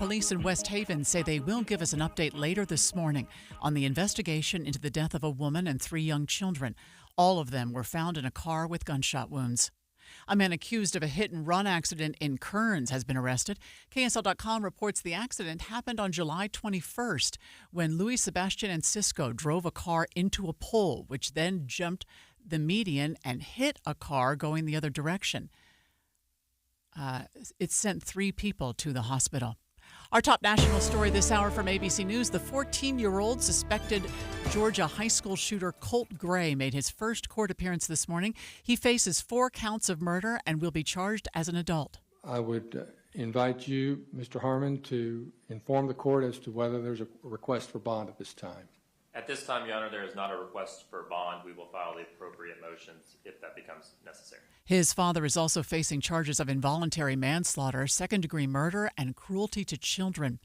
Police in West Haven say they will give us an update later this morning on the investigation into the death of a woman and 3 young children. All of them were found in a car with gunshot wounds. A man accused of a hit-and-run accident in Kearns has been arrested. KSL.com reports the accident happened on July 21st when Louis Sebastian and Cisco drove a car into a pole, which then jumped the median and hit a car going the other direction. It sent 3 people to the hospital. Our top national story this hour from ABC News, the 14-year-old suspected Georgia high school shooter Colt Gray made his first court appearance this morning. He faces 4 counts of murder and will be charged as an adult. I would invite you, Mr. Harmon, to inform the court as to whether there's a request for bond at this time. At this time, Your Honor, there is not a request for bond. We will file the appropriate motions if that becomes necessary. His father is also facing charges of involuntary manslaughter, second-degree murder, and cruelty to children.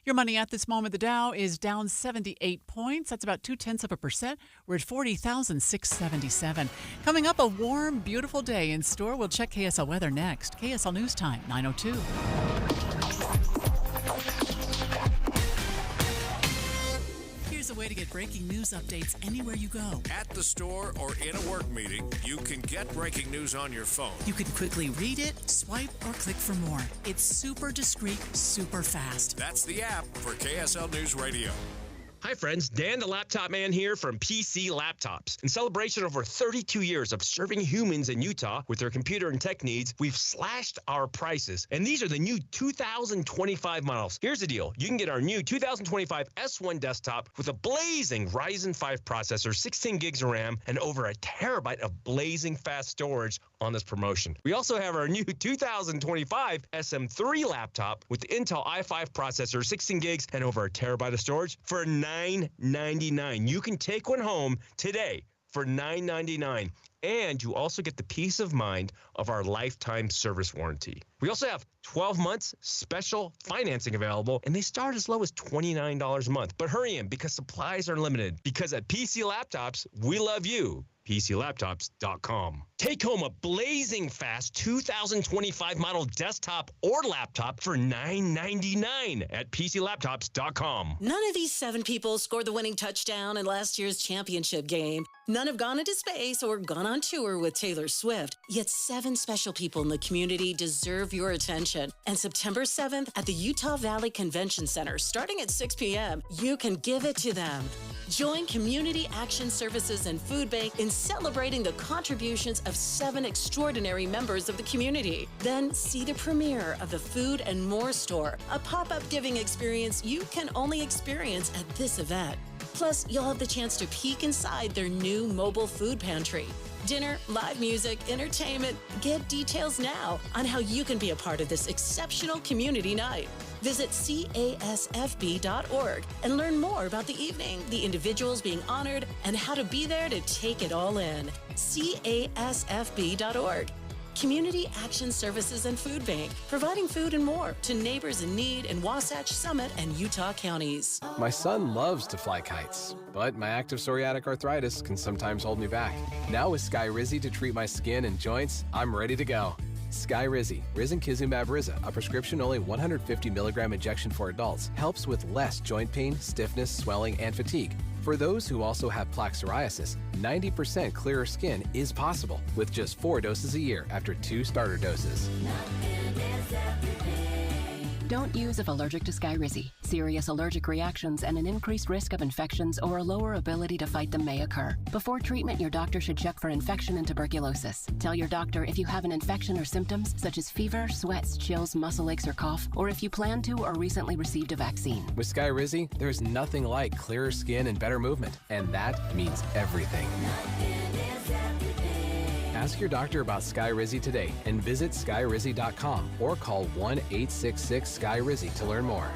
Your money at this moment, the Dow is down 78 points. That's about 0.2%. We're at 40,677. Coming up, a warm, beautiful day in store. We'll check KSL weather next. KSL News Time, 9:02. A way to get breaking news updates anywhere you go. At the store or in a work meeting, you can get breaking news on your phone. You can quickly read it, swipe, or click for more. It's super discreet, super fast. That's the app for KSL News Radio. Hi friends, Dan the Laptop Man here from PC Laptops. In celebration of over 32 years of serving humans in Utah with their computer and tech needs, we've slashed our prices. And these are the new 2025 models. Here's the deal. You can get our new 2025 S1 desktop with a blazing Ryzen 5 processor, 16 gigs of RAM, and over a terabyte of blazing fast storage on this promotion. We also have our new 2025 SM3 laptop with the Intel i5 processor, 16 gigs, and over a terabyte of storage for $999. You can take one home today for $999. And you also get the peace of mind of our lifetime service warranty. We also have 12 months special financing available, and they start as low as $29 a month. But hurry in because supplies are limited. Because at PC Laptops, we love you. PCLaptops.com. Take home a blazing fast 2025 model desktop or laptop for $999 at PCLaptops.com. None of these 7 people scored the winning touchdown in last year's championship game. None have gone into space or gone on tour with Taylor Swift. Yet 7 special people in the community deserve your attention. And September 7th at the Utah Valley Convention Center, starting at 6 p.m., you can give it to them. Join Community Action Services and Food Bank in celebrating the contributions of 7 extraordinary members of the community. Then see the premiere of the Food and More store, a pop-up giving experience you can only experience at this event. Plus, you'll have the chance to peek inside their new mobile food pantry. Dinner, live music, entertainment. Get details now on how you can be a part of this exceptional community night. Visit casfb.org and learn more about the evening, the individuals being honored, and how to be there to take it all in. casfb.org. Community Action Services and Food Bank, providing food and more to neighbors in need in Wasatch, Summit, and Utah counties. My son loves to fly kites, but my active psoriatic arthritis can sometimes hold me back. Now with Skyrizi to treat my skin and joints, I'm ready to go. Skyrizi, risankizumab Riza, a prescription-only 150 milligram injection for adults, helps with less joint pain, stiffness, swelling, and fatigue. For those who also have plaque psoriasis, 90% clearer skin is possible with just 4 doses a year after 2 starter doses. Don't use if allergic to Skyrizi. Serious allergic reactions and an increased risk of infections or a lower ability to fight them may occur. Before treatment, your doctor should check for infection and tuberculosis. Tell your doctor if you have an infection or symptoms such as fever, sweats, chills, muscle aches, or cough, or if you plan to or recently received a vaccine. With Skyrizi, there's nothing like clearer skin and better movement, and that means everything. Ask your doctor about Skyrizi today and visit Skyrizi.com or call 1-866-SKYRIZI to learn more.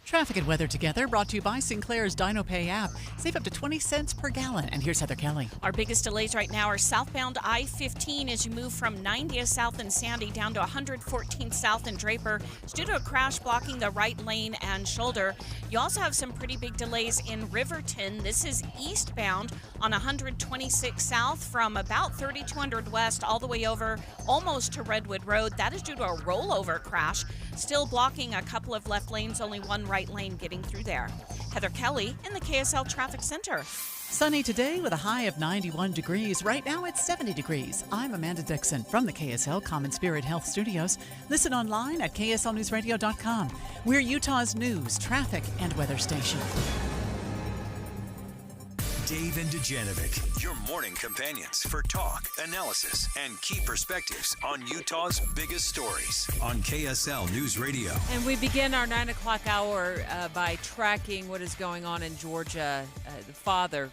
Traffic and weather together, brought to you by Sinclair's DinoPay app. Save up to 20 cents per gallon. And here's Heather Kelly. Our biggest delays right now are southbound I-15 as you move from 90th South and Sandy down to 114 South and Draper. It's due to a crash blocking the right lane and shoulder. You also have some pretty big delays in Riverton. This is eastbound on 126 South from about 3200 West all the way over almost to Redwood Road. That is due to a rollover crash. Still blocking a couple of left lanes, only one right lane getting through there. Heather Kelly in the KSL Traffic Center. Sunny today with a high of 91 degrees. Right now it's 70 degrees. I'm Amanda Dixon from the KSL Common Spirit Health Studios. Listen online at kslnewsradio.com. We're Utah's news, traffic, and weather station. Dave and Dujanovic, your morning companions for talk, analysis, and key perspectives on Utah's biggest stories on KSL News Radio. And we begin our 9 o'clock hour by tracking what is going on in Georgia. The father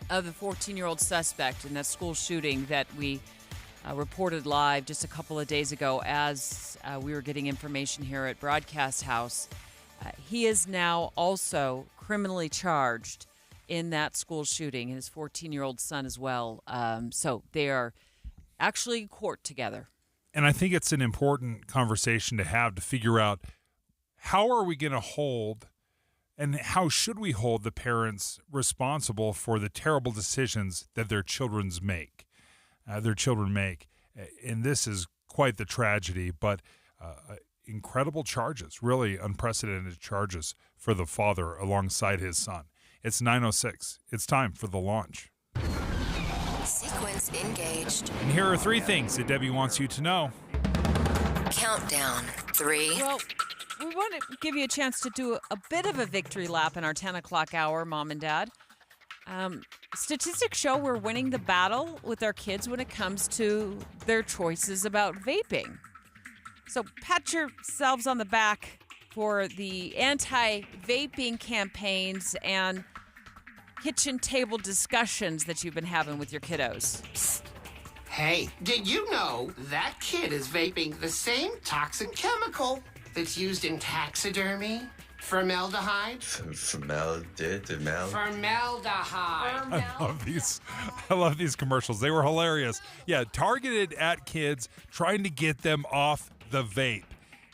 of the 14-year-old suspect in that school shooting that we reported live just a couple of days ago as we were getting information here at Broadcast House. He is now also criminally charged in that school shooting, and his 14-year-old son as well. So they are actually in court together. And I think it's an important conversation to have to figure out how are we going to hold and how should we hold the parents responsible for the terrible decisions that their children make. And this is quite the tragedy, but incredible charges, really unprecedented charges for the father alongside his son. It's 9:06. It's time for the launch. Sequence engaged. And here are 3 things that Debbie wants you to know. Countdown. 3. Well, we want to give you a chance to do a bit of a victory lap in our 10 o'clock hour, Mom and Dad. Statistics show we're winning the battle with our kids when it comes to their choices about vaping. So pat yourselves on the back for the anti-vaping campaigns and kitchen table discussions that you've been having with your kiddos. Psst. Hey, did you know that kid is vaping the same toxic chemical that's used in taxidermy? Formaldehyde? Formaldehyde. I love these commercials. They were hilarious. Yeah, targeted at kids, trying to get them off the vape.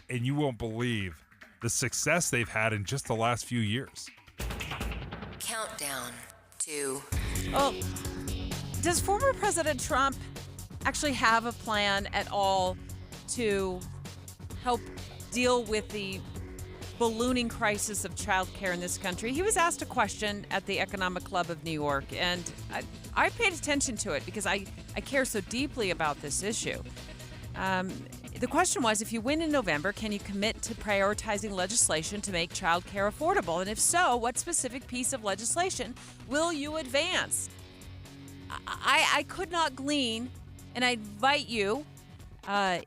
And you won't believe the success they've had in just the last few years. Countdown. 2. Oh, does former President Trump actually have a plan at all to help deal with the ballooning crisis of childcare in this country? He was asked a question at the Economic Club of New York, and I paid attention to it because I care so deeply about this issue. The question was, if you win in November, can you commit to prioritizing legislation to make child care affordable? And if so, what specific piece of legislation will you advance? I could not glean, and I invite you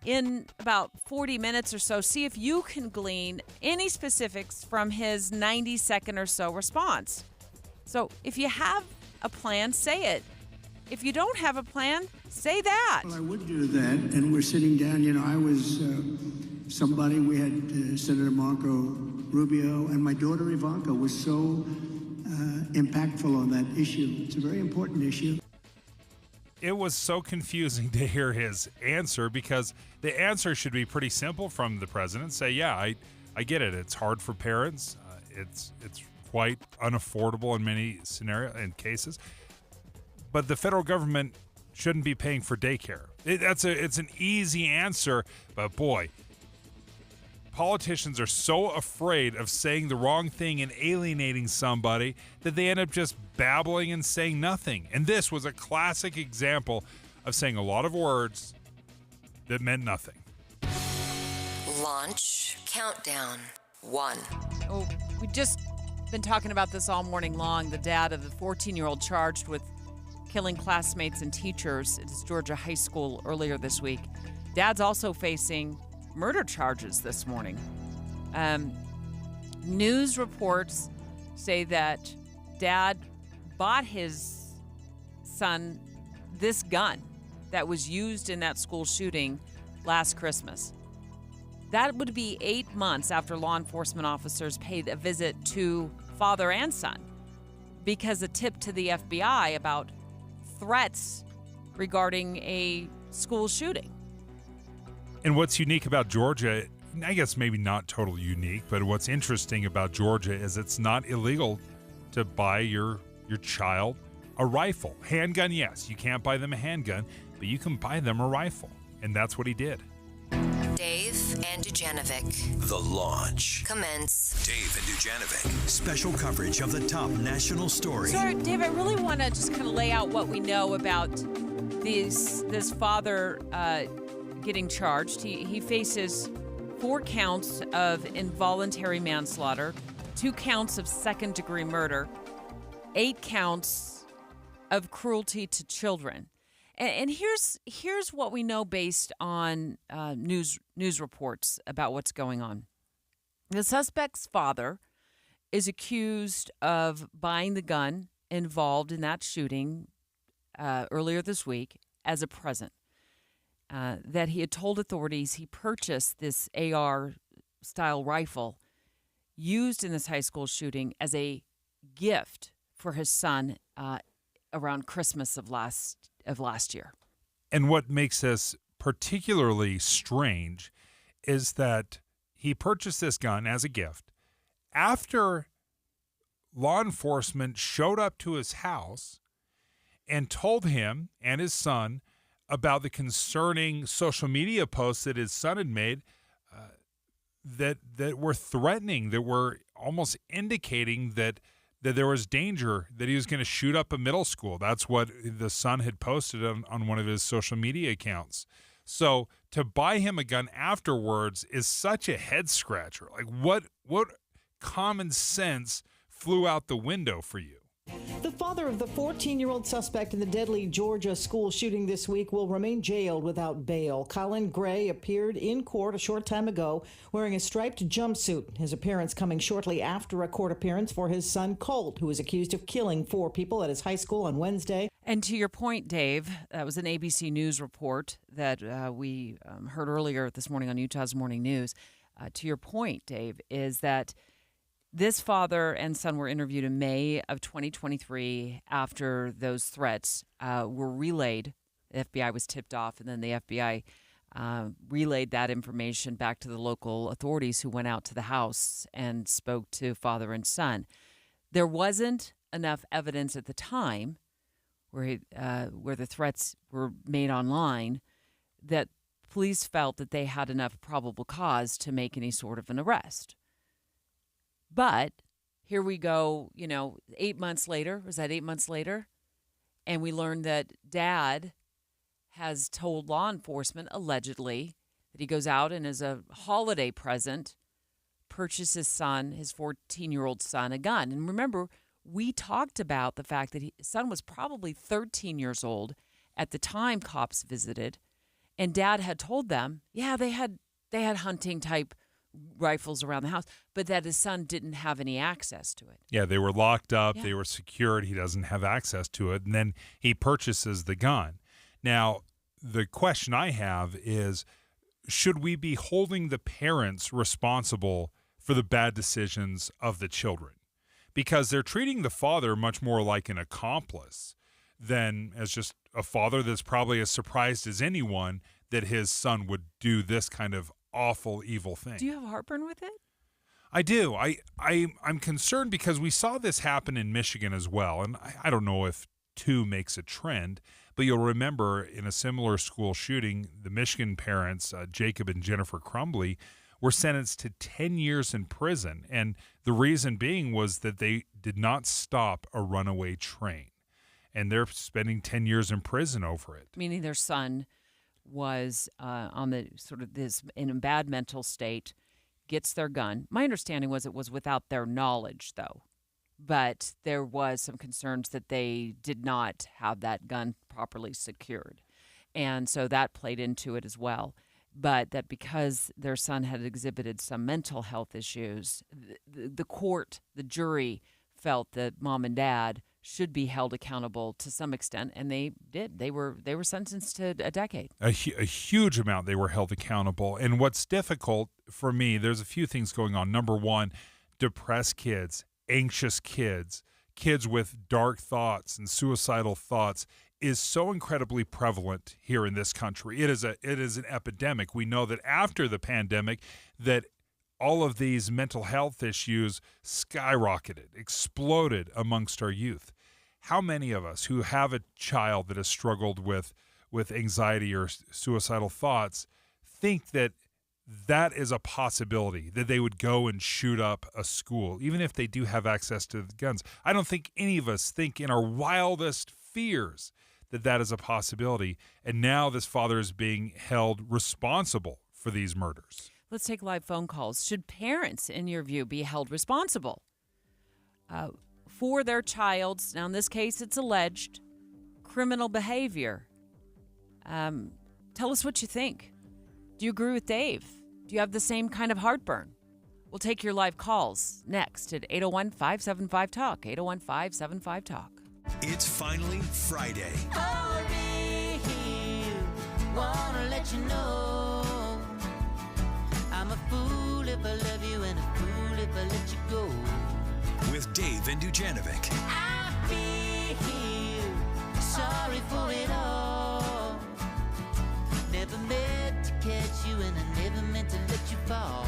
in about 40 minutes or so, see if you can glean any specifics from his 90-second or so response. So if you have a plan, say it. If you don't have a plan, say that. Well, I would do that, and we're sitting down. You know, I was somebody, we had Senator Marco Rubio, and my daughter Ivanka was so impactful on that issue. It's a very important issue. It was so confusing to hear his answer because the answer should be pretty simple from the president. Say, yeah, I get it. It's hard for parents. It's quite unaffordable in many scenarios and cases. But the federal government shouldn't be paying for daycare. It's an easy answer, but boy, politicians are so afraid of saying the wrong thing and alienating somebody that they end up just babbling and saying nothing. And this was a classic example of saying a lot of words that meant nothing. Launch countdown. 1. Oh, we've just been talking about this all morning long. The dad of the 14-year-old charged with killing classmates and teachers at his Georgia high school earlier this week. Dad's also facing murder charges this morning. News reports say that Dad bought his son this gun that was used in that school shooting last Christmas. That would be 8 months after law enforcement officers paid a visit to father and son because a tip to the FBI about threats regarding a school shooting. And what's unique about Georgia, I guess maybe not totally unique, but what's interesting about Georgia is it's not illegal to buy your child a rifle. Handgun, yes, you can't buy them a handgun, but you can buy them a rifle. And that's what he did. Dave and Dujanovic. The Launch. Commence. Dave and Dujanovic. Special coverage of the top national story. So, Dave, I really want to just kind of lay out what we know about this father getting charged. He faces 4 counts of involuntary manslaughter, 2 counts of second-degree murder, 8 counts of cruelty to children. And here's what we know based on news reports about what's going on. The suspect's father is accused of buying the gun involved in that shooting earlier this week as a present. That he had told authorities he purchased this AR-style rifle used in this high school shooting as a gift for his son around Christmas of last year. And what makes this particularly strange is that he purchased this gun as a gift after law enforcement showed up to his house and told him and his son about the concerning social media posts that his son had made that were threatening, that were almost indicating that there was danger, that he was going to shoot up a middle school. That's what the son had posted on one of his social media accounts. So to buy him a gun afterwards is such a head scratcher. Like what common sense flew out the window for you? The father of the 14-year-old suspect in the deadly Georgia school shooting this week will remain jailed without bail. Colin Gray appeared in court a short time ago wearing a striped jumpsuit. His appearance coming shortly after a court appearance for his son Colt, who is accused of killing 4 people at his high school on Wednesday. And to your point, Dave, that was an ABC News report that we heard earlier this morning on Utah's Morning News. To your point, Dave, is that this father and son were interviewed in May of 2023 after those threats were relayed. The FBI was tipped off, and then the FBI relayed that information back to the local authorities who went out to the house and spoke to father and son. There wasn't enough evidence at the time where the threats were made online that police felt that they had enough probable cause to make any sort of an arrest. But here we go, 8 months later. Was that 8 months later? And we learned that dad has told law enforcement, allegedly, that he goes out and as a holiday present, purchases his son, his 14-year-old son, a gun. And remember, we talked about the fact that his son was probably 13 years old at the time cops visited. And dad had told them, yeah, they had hunting-type rifles around the house, but that his son didn't have any access to it. Yeah, they were locked up, They were secured, he doesn't have access to it, and then he purchases the gun. Now, the question I have is, should we be holding the parents responsible for the bad decisions of the children? Because they're treating the father much more like an accomplice than as just a father that's probably as surprised as anyone that his son would do this kind of awful, evil thing. Do you have heartburn with it? I do. I'm concerned because we saw this happen in Michigan as well. And I don't know if 2 makes a trend, but you'll remember in a similar school shooting, the Michigan parents, Jacob and Jennifer Crumbly, were sentenced to 10 years in prison. And the reason being was that they did not stop a runaway train. And they're spending 10 years in prison over it. Meaning their son was on the sort of this in a bad mental state, gets their gun. My understanding was it was without their knowledge, though. But there was some concerns that they did not have that gun properly secured. And so that played into it as well. But that because their son had exhibited some mental health issues, the court, the jury felt that mom and dad should be held accountable to some extent, and they did. They were sentenced to a decade. A huge amount they were held accountable. And what's difficult for me, there's a few things going on. Number one, depressed kids, anxious kids, kids with dark thoughts and suicidal thoughts is so incredibly prevalent here in this country. It is an epidemic. We know that after the pandemic that all of these mental health issues skyrocketed, exploded amongst our youth. How many of us who have a child that has struggled with anxiety or suicidal thoughts think that that is a possibility, that they would go and shoot up a school, even if they do have access to guns? I don't think any of us think in our wildest fears that that is a possibility. And now this father is being held responsible for these murders. Let's take live phone calls. Should parents, in your view, be held responsible for their child's, now in this case it's alleged, criminal behavior? Tell us what you think. Do you agree with Dave? Do you have the same kind of heartburn? We'll take your live calls next at 801-575-TALK, 801-575-TALK. It's finally Friday. Wanna let you know I'm a fool if I love you and a fool if I let you go. With Dave and Dujanovic. I feel sorry for it all. Never meant to catch you and I never meant to let you fall.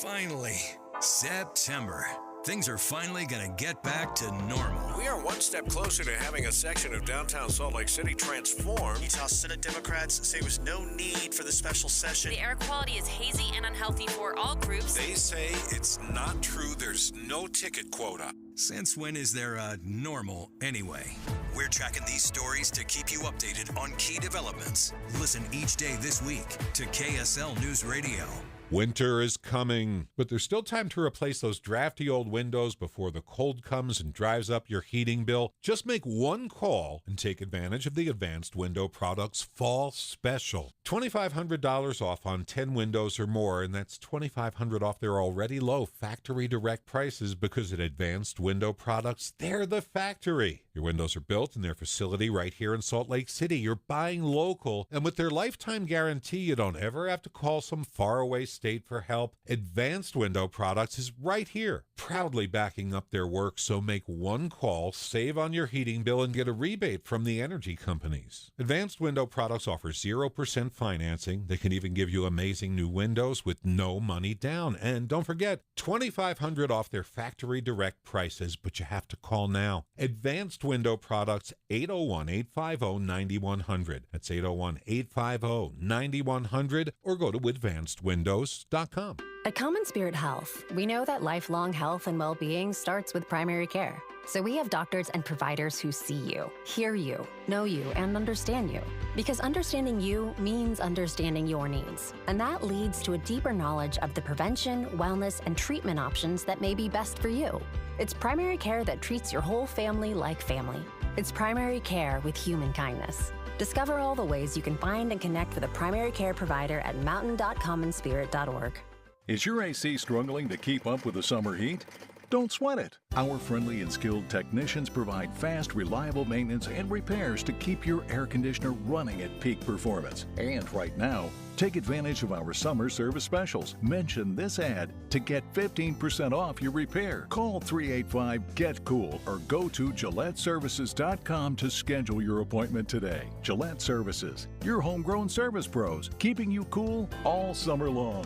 Finally, September. Things are finally going to get back to normal. We are one step closer to having a section of downtown Salt Lake City transformed. Utah Senate Democrats say there's no need for the special session. The air quality is hazy and unhealthy for all groups. They say it's not true. There's no ticket quota. Since when is there a normal anyway? We're tracking these stories to keep you updated on key developments. Listen each day this week to KSL News Radio. Winter is coming, but there's still time to replace those drafty old windows before the cold comes and drives up your heating bill. Just make one call and take advantage of the Advanced Window Products Fall Special. $2,500 off on 10 windows or more, and that's $2,500 off their already low factory direct prices because at Advanced Window Products, they're the factory. Your windows are built in their facility right here in Salt Lake City. You're buying local, and with their lifetime guarantee, you don't ever have to call some faraway state for help. Advanced Window Products is right here, proudly backing up their work. So make one call, save on your heating bill, and get a rebate from the energy companies. Advanced Window Products offers 0% financing. They can even give you amazing new windows with no money down. And don't forget, $2,500 off their factory direct prices, but you have to call now. Advanced Window Products, 801-850-9100. That's 801-850-9100, or go to advancedwindows.com. At Common Spirit Health, we know that lifelong health and well-being starts with primary care. So we have doctors and providers who see you, hear you, know you, and understand you. Because understanding you means understanding your needs. And that leads to a deeper knowledge of the prevention, wellness, and treatment options that may be best for you. It's primary care that treats your whole family like family. It's primary care with human kindness. Discover all the ways you can find and connect with a primary care provider at mountain.commonspirit.org. Is your AC struggling to keep up with the summer heat? Don't sweat it. Our friendly and skilled technicians provide fast, reliable maintenance and repairs to keep your air conditioner running at peak performance. And right now, take advantage of our summer service specials. Mention this ad to get 15% off your repair. Call 385-GET-COOL or go to GilletteServices.com to schedule your appointment today. Gillette Services, your homegrown service pros, keeping you cool all summer long.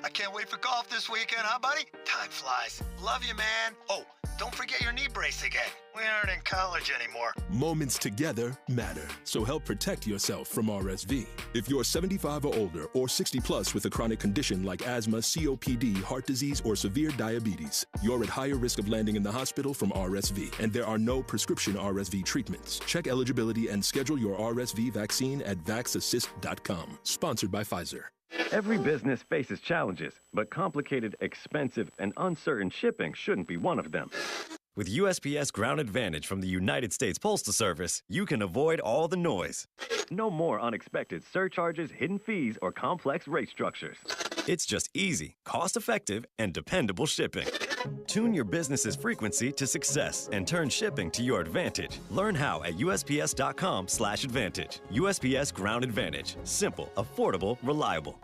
I can't wait for golf this weekend, huh, buddy? Time flies. Love you, man. Oh, don't forget your knee brace again. We aren't in college anymore. Moments together matter, so help protect yourself from RSV. If you're 75 or older or 60 plus with a chronic condition like asthma, COPD, heart disease, or severe diabetes, you're at higher risk of landing in the hospital from RSV, and there are no prescription RSV treatments. Check eligibility and schedule your RSV vaccine at vaxassist.com. Sponsored by Pfizer. Every business faces challenges, but complicated, expensive, and uncertain shipping shouldn't be one of them. With USPS Ground Advantage from the United States Postal Service, you can avoid all the noise. No more unexpected surcharges, hidden fees, or complex rate structures. It's just easy, cost-effective, and dependable shipping. Tune your business's frequency to success and turn shipping to your advantage. Learn how at USPS.com/advantage. USPS Ground Advantage. Simple, affordable, reliable.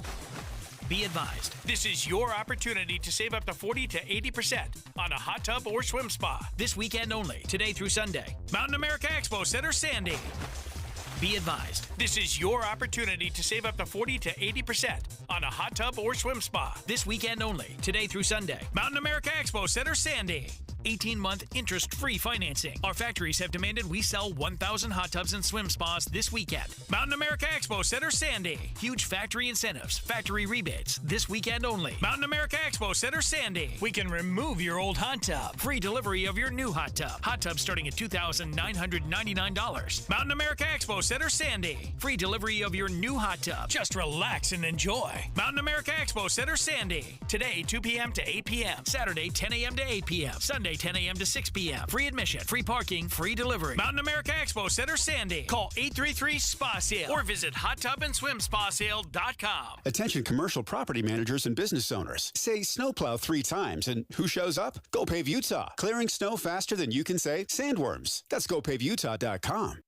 Be advised, this is your opportunity to save up to 40 to 80% on a hot tub or swim spa. This weekend only, today through Sunday. Mountain America Expo Center, Sandy. Be advised, this is your opportunity to save up to 40 to 80% on a hot tub or swim spa. This weekend only, today through Sunday. Mountain America Expo Center, Sandy. 18-month interest-free financing. Our factories have demanded we sell 1,000 hot tubs and swim spas this weekend. Mountain America Expo Center, Sandy. Huge factory incentives, factory rebates, this weekend only. Mountain America Expo Center, Sandy. We can remove your old hot tub. Free delivery of your new hot tub. Hot tub starting at $2,999. Mountain America Expo Center, Sandy. Free delivery of your new hot tub. Just relax and enjoy. Mountain America Expo Center, Sandy. Today, 2 p.m. to 8 p.m. Saturday, 10 a.m. to 8 p.m. Sunday, 10 a.m. to 6 p.m. Free admission, free parking, free delivery. Mountain America Expo Center, Sandy. Call 833-SPA-SALE or visit hottubandSwimSpaSale.com. Attention commercial property managers and business owners. Say snowplow 3 times and who shows up? GoPave Utah. Clearing snow faster than you can say sandworms. That's GoPaveUtah.com.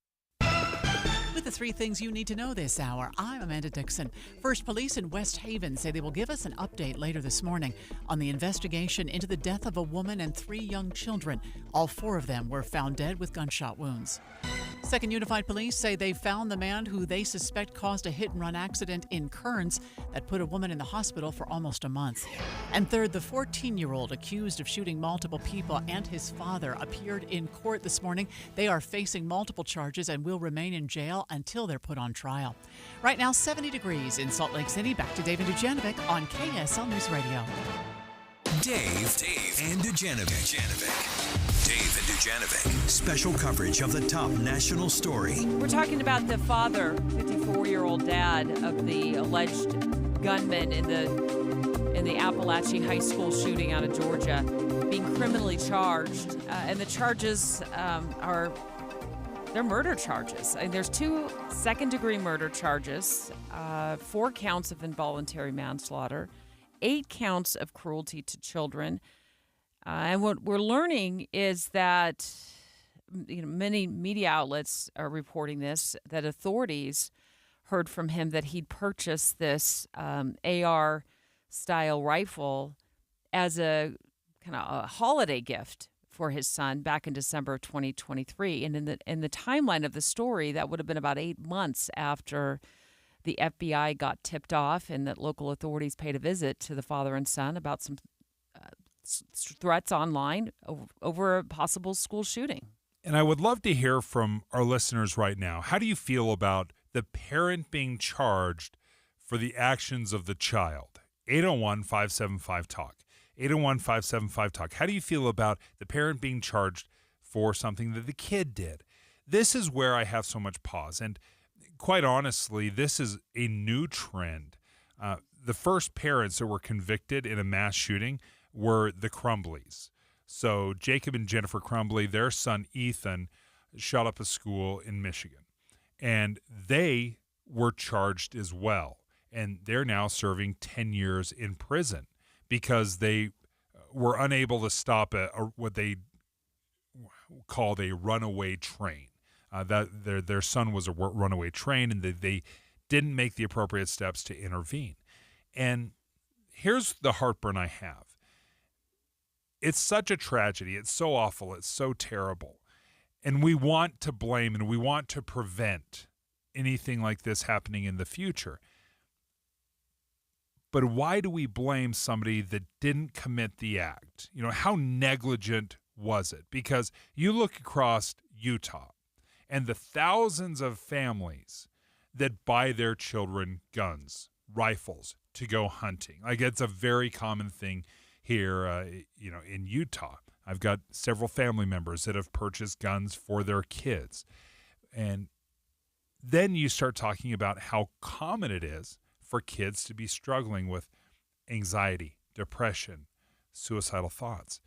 With the 3 things you need to know this hour, I'm Amanda Dixon. First, police in West Haven say they will give us an update later this morning on the investigation into the death of a woman and 3 young children. All 4 of them were found dead with gunshot wounds. Second Unified Police say they found the man who they suspect caused a hit-and-run accident in Kearns that put a woman in the hospital for almost a month. And third, the 14-year-old accused of shooting multiple people and his father appeared in court this morning. They are facing multiple charges and will remain in jail until they're put on trial. Right now, 70 degrees in Salt Lake City. Back to Dave and Dujanovic on KSL News Radio. Dave and Dujanovic. Dave and Dujanovic. Special coverage of the top national story. We're talking about the father, 54-year-old dad of the alleged gunman in the Appalachia High School shooting out of Georgia, being criminally charged. And the charges they're murder charges. There's 2 second-degree murder charges, 4 counts of involuntary manslaughter, 8 counts of cruelty to children. And what we're learning is that many media outlets are reporting this, that authorities heard from him that he'd purchased this AR-style rifle as a kind of a holiday gift for his son back in December of 2023. And in the timeline of the story, that would have been about 8 months after the FBI got tipped off and that local authorities paid a visit to the father and son about some threats online over a possible school shooting. And I would love to hear from our listeners right now. How do you feel about the parent being charged for the actions of the child? 801-575-TALK. 801-575-TALK. How do you feel about the parent being charged for something that the kid did? This is where I have so much pause. And quite honestly, this is a new trend. The first parents that were convicted in a mass shooting were the Crumbleys. So Jacob and Jennifer Crumbly, their son Ethan, shot up a school in Michigan. And they were charged as well. And they're now serving 10 years in prison because they were unable to stop what they called a runaway train. That their son was a runaway train, and they didn't make the appropriate steps to intervene. And here's the heartburn I have. It's such a tragedy. It's so awful. It's so terrible. And we want to blame and we want to prevent anything like this happening in the future. But why do we blame somebody that didn't commit the act? How negligent was it? Because you look across Utah and the thousands of families that buy their children guns, rifles, to go hunting. Like, it's a very common thing here, in Utah. I've got several family members that have purchased guns for their kids. And then you start talking about how common it is for kids to be struggling with anxiety, depression, suicidal thoughts.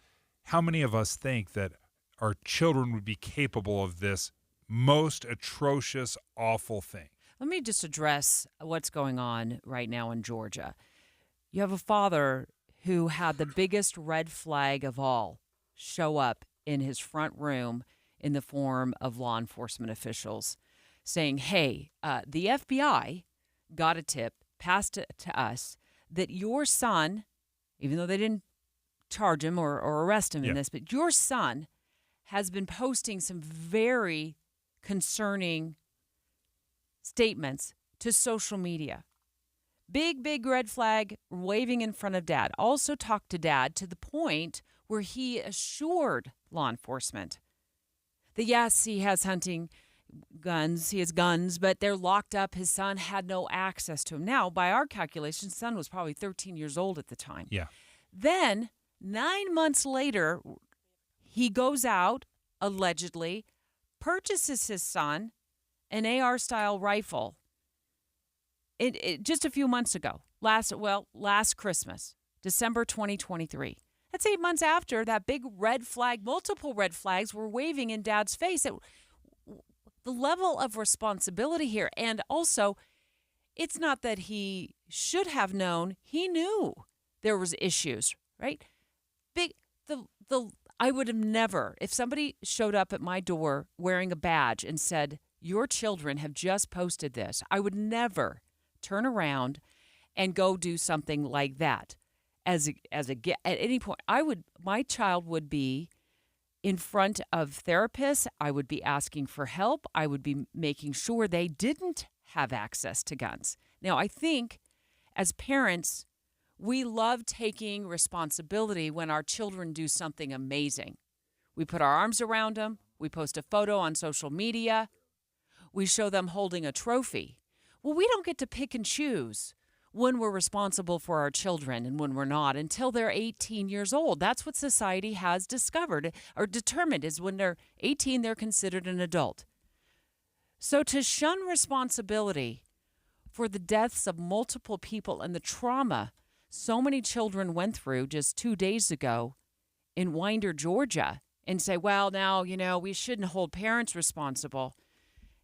How many of us think that our children would be capable of this most atrocious, awful thing? Let me just address what's going on right now in Georgia. You have a father who had the biggest red flag of all show up in his front room in the form of law enforcement officials saying, hey, the FBI got a tip, passed it to us, that your son, even though they didn't charge him or arrest him in this, but your son has been posting some very concerning statements to social media. Big red flag, waving in front of dad. Also talked to dad to the point where he assured law enforcement that, yes, he has hunting guns, he has guns, but they're locked up. His son had no access to them. Now, by our calculations, son was probably 13 years old at the time. Yeah. Then, 9 months later, he goes out, allegedly, purchases his son an AR-style rifle. Just a few months ago, last Christmas, December 2023. That's 8 months after that big red flag, multiple red flags were waving in Dad's face. The level of responsibility here, and also, it's not that he should have known. He knew there was issues, right? I would have never, if somebody showed up at my door wearing a badge and said, your children have just posted this, I would never turn around and go do something like that. At any point, my child would be in front of therapists. I would be asking for help. I would be making sure they didn't have access to guns. Now, I think as parents, we love taking responsibility when our children do something amazing. We put our arms around them. We post a photo on social media. We show them holding a trophy. Well, we don't get to pick and choose when we're responsible for our children and when we're not until they're 18 years old. That's what society has discovered or determined is when they're 18, they're considered an adult. So to shun responsibility for the deaths of multiple people and the trauma so many children went through just 2 days ago in Winder, Georgia, and say, well, now, we shouldn't hold parents responsible.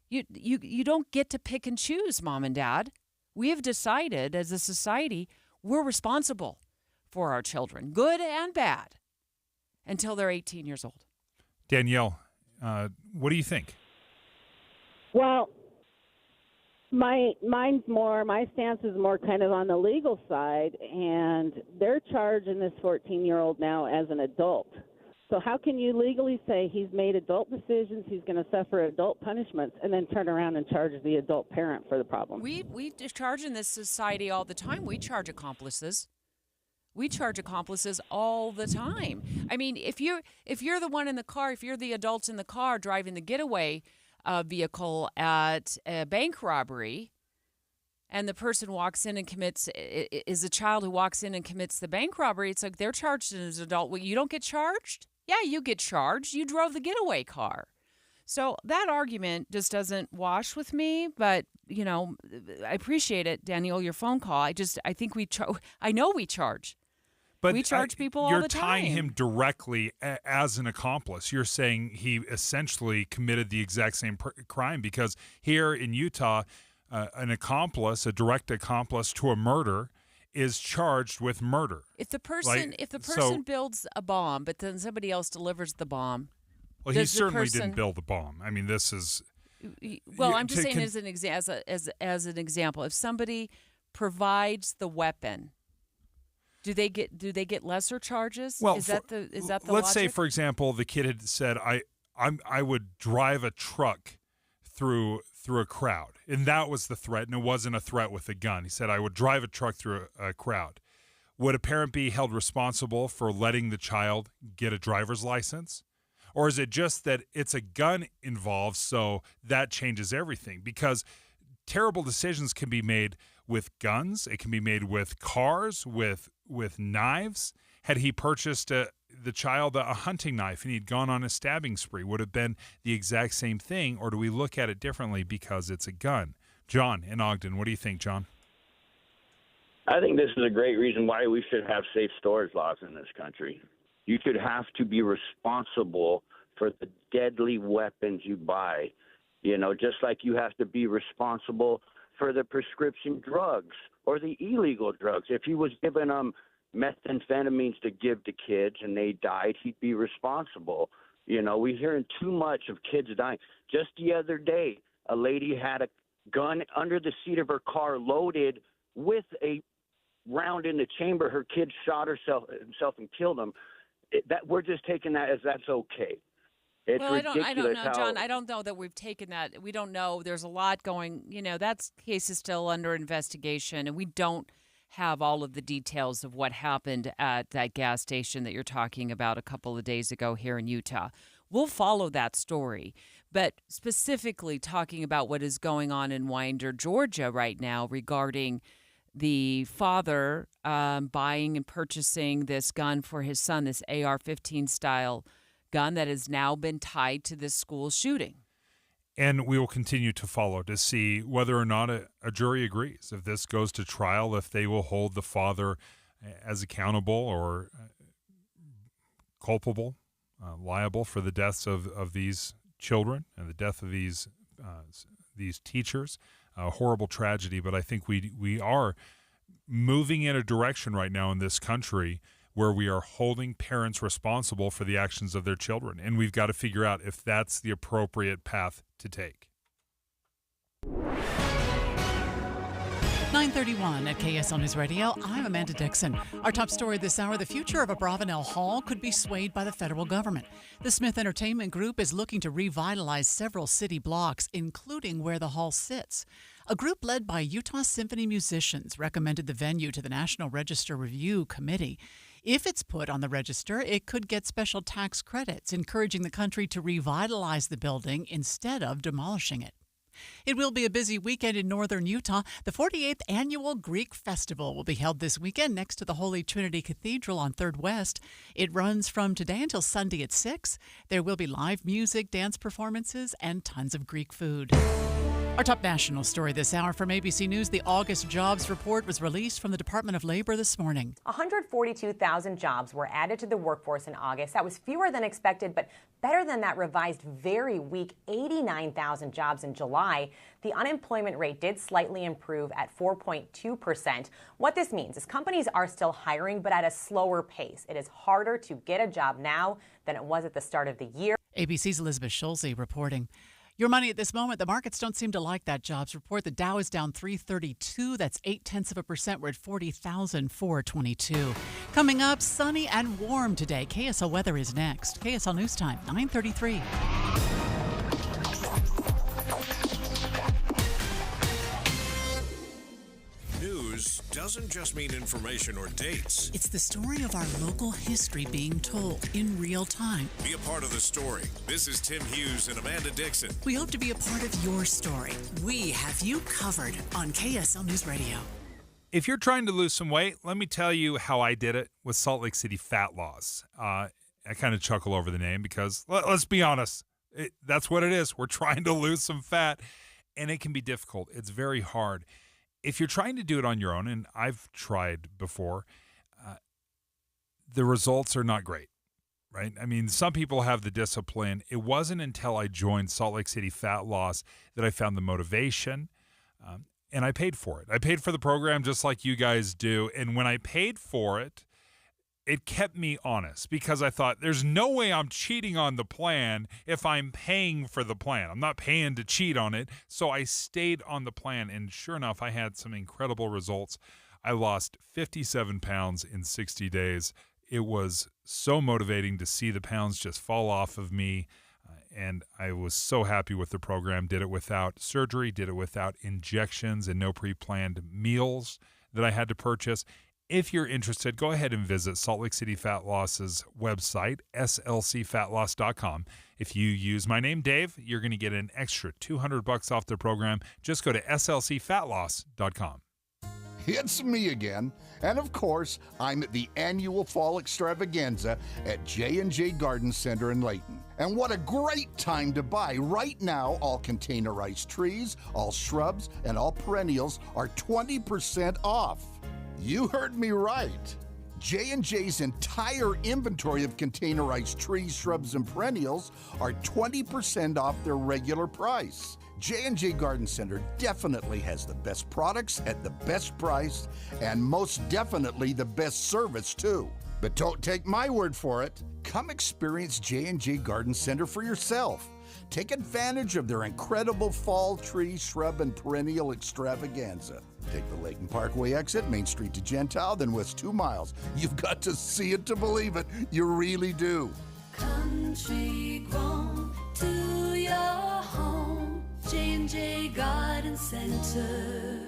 You don't get to pick and choose, Mom and Dad. We have decided as a society we're responsible for our children, good and bad, until they're 18 years old. Danielle, what do you think? Well, my stance is more kind of on the legal side, and they're charging this 14-year-old now as an adult. So how can you legally say he's made adult decisions, he's going to suffer adult punishments, and then turn around and charge the adult parent for the problem? We charge in this society all the time. We charge accomplices. We charge accomplices all the time. I mean, if you're the one in the car, if you're the adult in the car driving the getaway vehicle at a bank robbery, and the person walks in and is a child who walks in and commits the bank robbery, it's like they're charged as an adult. Well, you don't get charged? Yeah, you get charged. You drove the getaway car. So that argument just doesn't wash with me, but, I appreciate it, Daniel, your phone call. I think I know we charge. But we charge people all the time. You're tying him directly as an accomplice. You're saying he essentially committed the exact same crime because here in Utah, an accomplice, a direct accomplice to a murder, is charged with murder. If the person builds a bomb, but then somebody else delivers the bomb. Well, he certainly didn't build the bomb. I mean, this is. Well, I'm just saying as an example, if somebody provides the weapon, do they get lesser charges? Well, is that the let's logic? say, for example, the kid had said, I would drive a truck through a crowd, and that was the threat, and it wasn't a threat with a gun. He said, I would drive a truck through a crowd. Would a parent be held responsible for letting the child get a driver's license? Or is it just that it's a gun involved, so that changes everything? Because terrible decisions can be made with guns. It can be made with cars, with knives. Had he purchased the child a hunting knife and he'd gone on a stabbing spree, would have been the exact same thing, or do we look at it differently because it's a gun? John in Ogden, what do you think, John? I think this is a great reason why we should have safe storage laws in this country. You should have to be responsible for the deadly weapons you buy, just like you have to be responsible for the prescription drugs or the illegal drugs. If he was giving them methamphetamines to give to kids and they died, he'd be responsible. We're hearing too much of kids dying. Just the other day, a lady had a gun under the seat of her car loaded with a round in the chamber. Her kid shot himself and killed him. That we're just taking that as that's okay. It's ridiculous. I don't know, John. I don't know that we've taken that. We don't know. There's a lot going. That case is still under investigation, and we don't have all of the details of what happened at that gas station that you're talking about a couple of days ago here in Utah. We'll follow that story, but specifically talking about what is going on in Winder, Georgia right now regarding the father buying and purchasing this gun for his son, this AR-15 style gun that has now been tied to this school shooting. And we will continue to follow to see whether or not a jury agrees. If this goes to trial, if they will hold the father as accountable or culpable, liable for the deaths of these children and the death of these teachers. A horrible tragedy, but I think we are moving in a direction right now in this country where we are holding parents responsible for the actions of their children, and we've got to figure out if that's the appropriate path to take. 9:31 at KSL News Radio. I'm Amanda Dixon. Our top story this hour, the future of Abravanel Hall could be swayed by the federal government. The Smith Entertainment Group is looking to revitalize several city blocks, including where the hall sits. A group led by Utah Symphony musicians recommended the venue to the National Register Review Committee. If it's put on the register, it could get special tax credits, encouraging the country to revitalize the building instead of demolishing it. It will be a busy weekend in northern Utah. The 48th Annual Greek Festival will be held this weekend next to the Holy Trinity Cathedral on 3rd West. It runs from today until Sunday at 6. There will be live music, dance performances, and tons of Greek food. Our top national story this hour from ABC News. The August jobs report was released from the Department of Labor this morning. 142,000 jobs were added to the workforce in August. That was fewer than expected, but better than that revised very weak 89,000 jobs in July. The unemployment rate did slightly improve at 4.2%. What this means is companies are still hiring, but at a slower pace. It is harder to get a job now than it was at the start of the year. ABC's Elizabeth Schulze reporting. Your money at this moment, the markets don't seem to like that jobs report. The Dow is down 332. That's 0.8%. We're at 40,422. Coming up, sunny and warm today. KSL weather is next. KSL News Time, 9:33. News doesn't just mean information or dates. It's the story of our local history being told in real time. Be a part of the story. This is Tim Hughes and Amanda Dixon. We hope to be a part of your story. We have you covered on KSL News Radio. If you're trying to lose some weight, let me tell you how I did it with Salt Lake City Fat Loss. I kind of chuckle over the name because, let's be honest, that's what it is. We're trying to lose some fat, and it can be difficult. It's very hard. If you're trying to do it on your own, and I've tried before, the results are not great, right? I mean, some people have the discipline. It wasn't until I joined Salt Lake City Fat Loss that I found the motivation, and I paid for it. I paid for the program just like you guys do, and when I paid for it, it kept me honest because I thought there's no way I'm cheating on the plan if I'm paying for the plan. I'm not paying to cheat on it. So I stayed on the plan, and sure enough, I had some incredible results. I lost 57 pounds in 60 days. It was so motivating to see the pounds just fall off of me, and I was so happy with the program. Did it without surgery, did it without injections and no pre-planned meals that I had to purchase. If you're interested, go ahead and visit Salt Lake City Fat Loss's website, slcfatloss.com. If you use my name, Dave, you're going to get an extra $200 off the program. Just go to slcfatloss.com. It's me again, and of course, I'm at the annual Fall Extravaganza at J&J Garden Center in Layton. And what a great time to buy. Right now, all containerized trees, all shrubs, and all perennials are 20% off. You heard me right. J&J's entire inventory of containerized trees, shrubs, and perennials are 20% off their regular price. J&J Garden Center definitely has the best products at the best price and most definitely the best service too. But don't take my word for it. Come experience J&J Garden Center for yourself. Take advantage of their incredible fall tree, shrub, and perennial extravaganza. Take the Layton Parkway exit, Main Street to Gentile, then west 2 miles. You've got to see it to believe it. You really do. Country grown to your home. J&J Garden Center.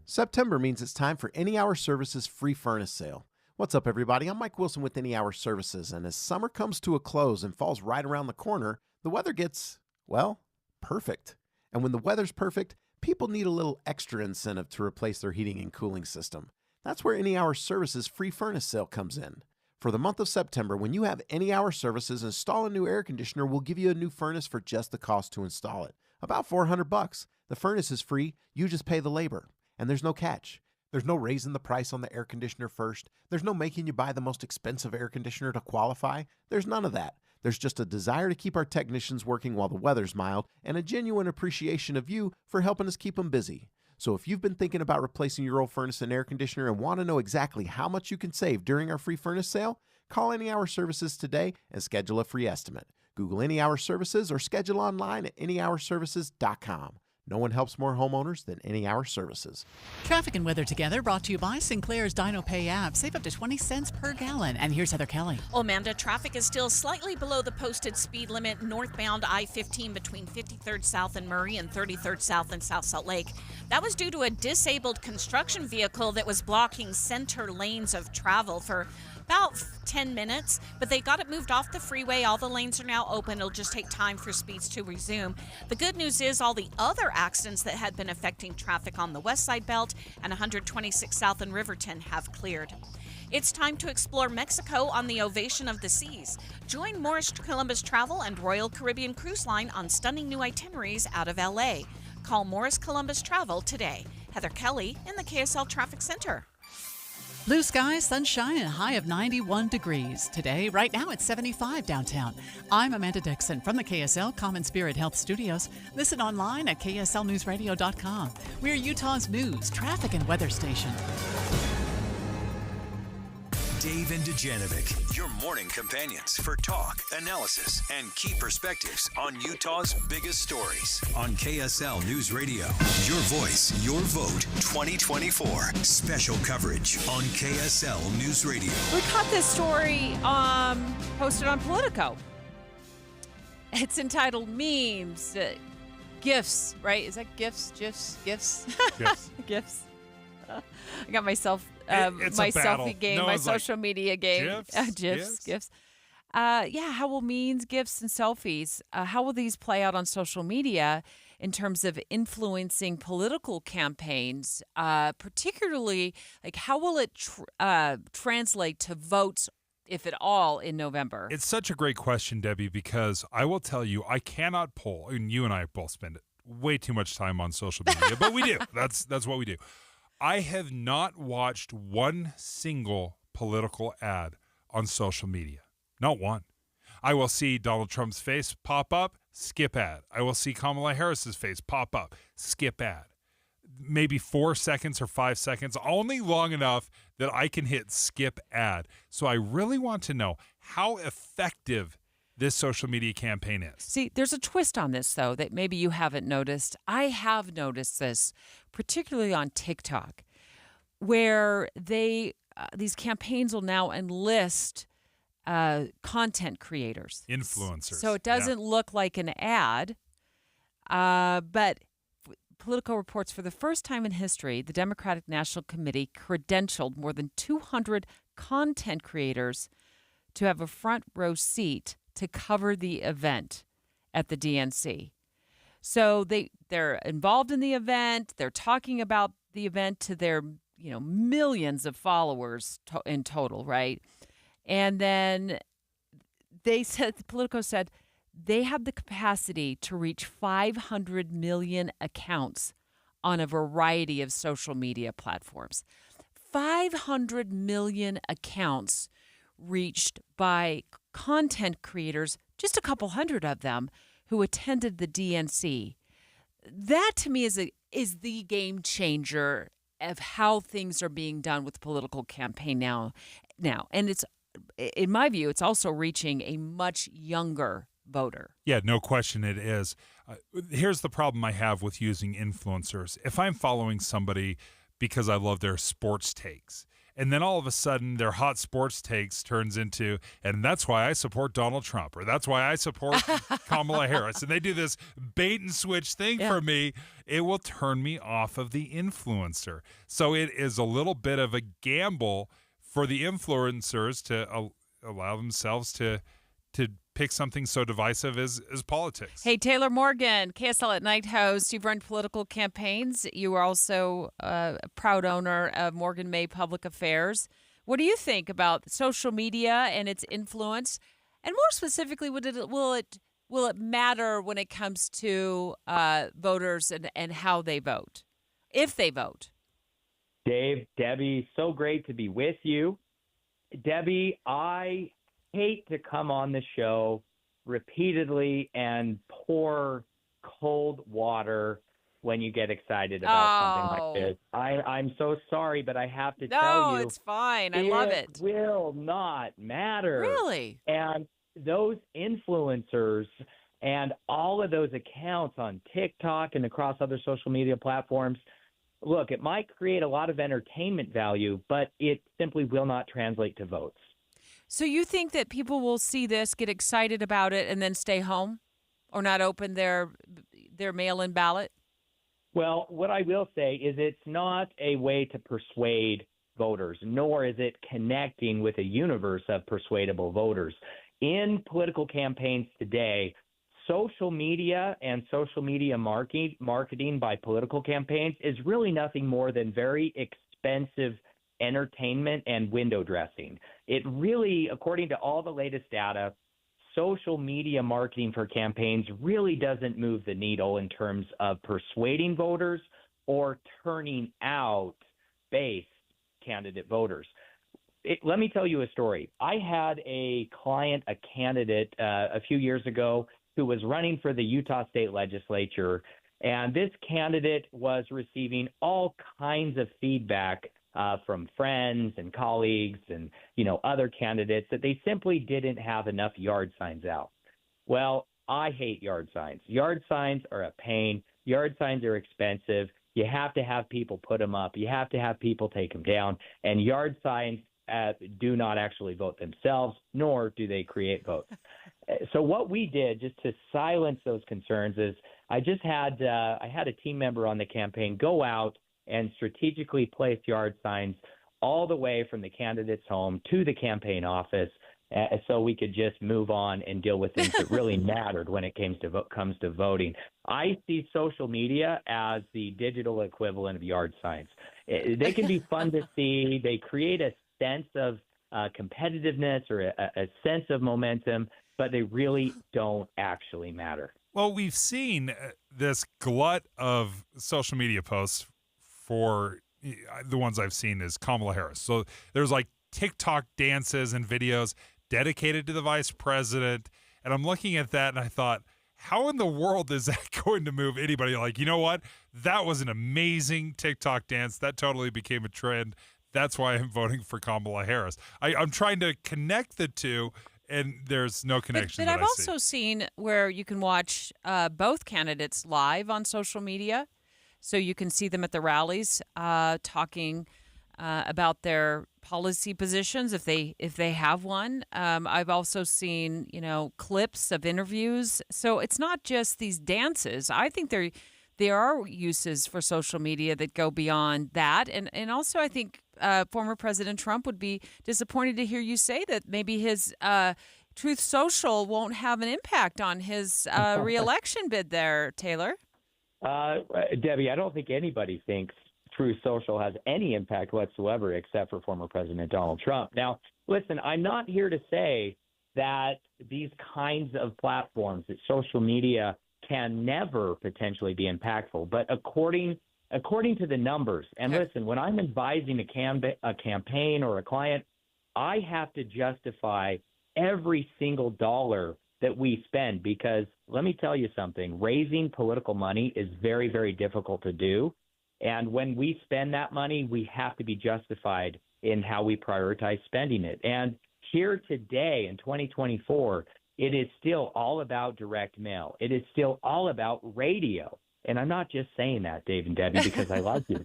September means it's time for Any Hour Services free furnace sale. What's up, everybody? I'm Mike Wilson with Any Hour Services, and as summer comes to a close and falls right around the corner, the weather gets, well, perfect. And when the weather's perfect, people need a little extra incentive to replace their heating and cooling system. That's where Any Hour Services free furnace sale comes in. For the month of September, when you have Any Hour Services install a new air conditioner, we'll give you a new furnace for just the cost to install it. About $400. The furnace is free, you just pay the labor. And there's no catch. There's no raising the price on the air conditioner first. There's no making you buy the most expensive air conditioner to qualify. There's none of that. There's just a desire to keep our technicians working while the weather's mild and a genuine appreciation of you for helping us keep them busy. So if you've been thinking about replacing your old furnace and air conditioner and want to know exactly how much you can save during our free furnace sale, call Any Hour Services today and schedule a free estimate. Google Any Hour Services or schedule online at anyhourservices.com. No one helps more homeowners than Any Hour Services. Traffic and weather together brought to you by Sinclair's Dino Pay app. Save up to 20 cents per gallon. And here's Heather Kelly. Amanda, traffic is still slightly below the posted speed limit northbound I-15 between 53rd South and Murray and 33rd South and South Salt Lake. That was due to a disabled construction vehicle that was blocking center lanes of travel for about 10 minutes, but they got it moved off the freeway. All the lanes are now open. It'll just take time for speeds to resume. The good news is all the other accidents that had been affecting traffic on the West Side Belt and 126 South and Riverton have cleared. It's time to explore Mexico on the Ovation of the Seas. Join Morris Columbus Travel and Royal Caribbean Cruise Line on stunning new itineraries out of LA. Call Morris Columbus Travel today. Heather Kelly in the KSL Traffic Center. Blue skies, sunshine, and a high of 91 degrees. Today, right now, it's 75 downtown. I'm Amanda Dixon from the KSL Common Spirit Health Studios. Listen online at kslnewsradio.com. We're Utah's news, traffic, and weather station. Dave and Dujanovic, your morning companions for talk, analysis, and key perspectives on Utah's biggest stories on KSL News Radio. Your voice, your vote, 2024. Special coverage on KSL News Radio. We caught this story posted on Politico. It's entitled Memes, GIFs, right? Is that GIFs? GIFs? GIFs? Gifs. GIFs. I got myself it's my a battle. selfie game, No, my it's like social media game. GIFs? Yeah, how will memes, GIFs, and selfies, how will these play out on social media in terms of influencing political campaigns, particularly, like, how will it translate to votes, if at all, in November? It's such a great question, Debbie, because I will tell you, I cannot pull, and you and I both spend way too much time on social media, but we do. That's what we do. I have not watched one single political ad on social media. Not one. I will see Donald Trump's face pop up, skip ad. I will see Kamala Harris's face pop up, skip ad. Maybe 4 seconds or 5 seconds, only long enough that I can hit skip ad. So I really want to know how effective this social media campaign is. See, there's a twist on this, though, that maybe you haven't noticed. I have noticed this, particularly on TikTok, where these campaigns will now enlist content creators. Influencers. So it doesn't look like an ad, but Politico reports for the first time in history, the Democratic National Committee credentialed more than 200 content creators to have a front row seat to cover the event at the DNC. So they're involved in the event. They're talking about the event to their millions of followers in total, right? And then Politico said they have the capacity to reach 500 million accounts on a variety of social media platforms. 500 million accounts reached by content creators, just a couple hundred of them, who attended the DNC. That to me is the game changer of how things are being done with political campaign now. And it's, in my view, it's also reaching a much younger voter. Yeah, no question it is. Here's the problem I have with using influencers. If I'm following somebody because I love their sports takes, and then all of a sudden their hot sports takes turns into, and that's why I support Donald Trump, or that's why I support Kamala Harris, and they do this bait and switch thing for me, it will turn me off of the influencer. So it is a little bit of a gamble for the influencers to allow themselves to pick something so divisive as politics. Hey, Taylor Morgan, KSL at Night host. You've run political campaigns. You are also a proud owner of Morgan May Public Affairs. What do you think about social media and its influence? And more specifically, will it matter when it comes to voters and how they vote, if they vote? Dave, Debbie, so great to be with you. Debbie, I hate to come on the show repeatedly and pour cold water when you get excited about something like this. I'm so sorry, but I have to tell you. No, it's fine. I love it. It will not matter. Really? And those influencers and all of those accounts on TikTok and across other social media platforms, look, it might create a lot of entertainment value, but it simply will not translate to votes. So you think that people will see this, get excited about it, and then stay home or not open their mail-in ballot? Well, what I will say is it's not a way to persuade voters, nor is it connecting with a universe of persuadable voters. In political campaigns today, social media and social media marketing by political campaigns is really nothing more than very expensive entertainment and window dressing. It really, according to all the latest data, social media marketing for campaigns really doesn't move the needle in terms of persuading voters or turning out base candidate voters. Let me tell you a story. I had a client, a candidate a few years ago who was running for the Utah State Legislature, and this candidate was receiving all kinds of feedback from friends and colleagues and, other candidates that they simply didn't have enough yard signs out. Well, I hate yard signs. Yard signs are a pain. Yard signs are expensive. You have to have people put them up. You have to have people take them down. And yard signs do not actually vote themselves, nor do they create votes. So what we did just to silence those concerns is I had a team member on the campaign go out and strategically place yard signs all the way from the candidate's home to the campaign office so we could just move on and deal with things that really mattered when it comes to voting. I see social media as the digital equivalent of yard signs. They can be fun to see. They create a sense of competitiveness or a sense of momentum, but they really don't actually matter. Well, we've seen this glut of social media posts for the ones I've seen is Kamala Harris. So there's like TikTok dances and videos dedicated to the vice president. And I'm looking at that and I thought, how in the world is that going to move anybody? Like, you know what? That was an amazing TikTok dance. That totally became a trend. That's why I'm voting for Kamala Harris. I'm trying to connect the two, and there's no connection. But I've also seen where you can watch both candidates live on social media. So you can see them at the rallies talking about their policy positions if they have one. I've also seen, clips of interviews. So it's not just these dances. I think there are uses for social media that go beyond that. And also I think former President Trump would be disappointed to hear you say that maybe his Truth Social won't have an impact on his reelection bid there, Taylor. Debbie, I don't think anybody thinks Truth Social has any impact whatsoever except for former President Donald Trump. Now, listen, I'm not here to say that these kinds of platforms, that social media can never potentially be impactful. But according according to the numbers. And listen, when I'm advising a campaign or a client, I have to justify every single dollar that we spend, because let me tell you something, raising political money is very, very difficult to do. And when we spend that money, we have to be justified in how we prioritize spending it. And here today in 2024, it is still all about direct mail. It is still all about radio. And I'm not just saying that, Dave and Debbie, because I love you.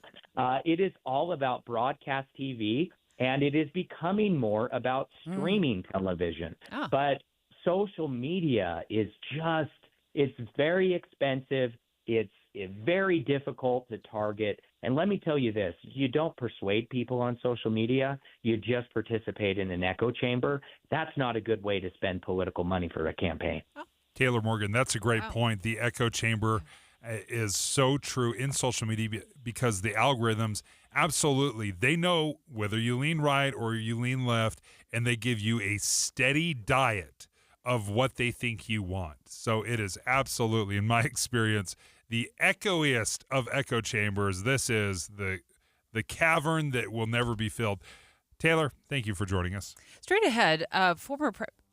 It is all about broadcast TV, and it is becoming more about streaming television. But social media is just, it's very expensive. It's very difficult to target. And let me tell you this, you don't persuade people on social media. You just participate in an echo chamber. That's not a good way to spend political money for a campaign. Taylor Morgan, that's a great point. The echo chamber is so true in social media because the algorithms, absolutely, they know whether you lean right or you lean left, and they give you a steady diet of what they think you want. So it is absolutely, in my experience, the echoiest of echo chambers. This is the cavern that will never be filled. Taylor, thank you for joining us. Straight ahead,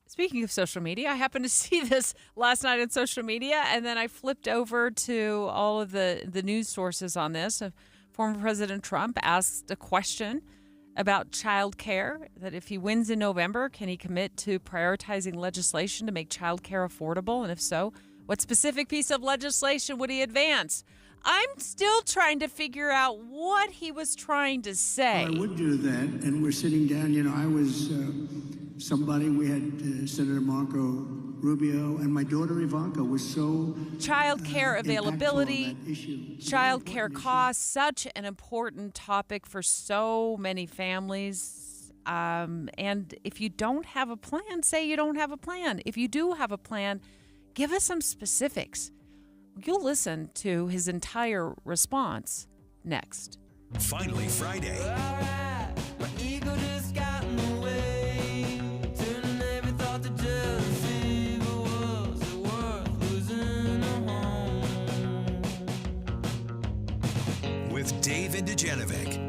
speaking of social media, I happened to see this last night on social media, and then I flipped over to all of the news sources on this. Former President Trump asked a question about child care, that if he wins in November, can he commit to prioritizing legislation to make child care affordable? And if so, what specific piece of legislation would he advance? I'm still trying to figure out what he was trying to say. Well, I would do that, and we're sitting down. You know, I was somebody, we had Senator Marco Rubio, and my daughter Ivanka was so child care availability, child care costs, such an important topic for so many families. And if you don't have a plan, say you don't have a plan. If you do have a plan, give us some specifics. You'll listen to his entire response next. Finally Friday. With Dave and Dujanovic.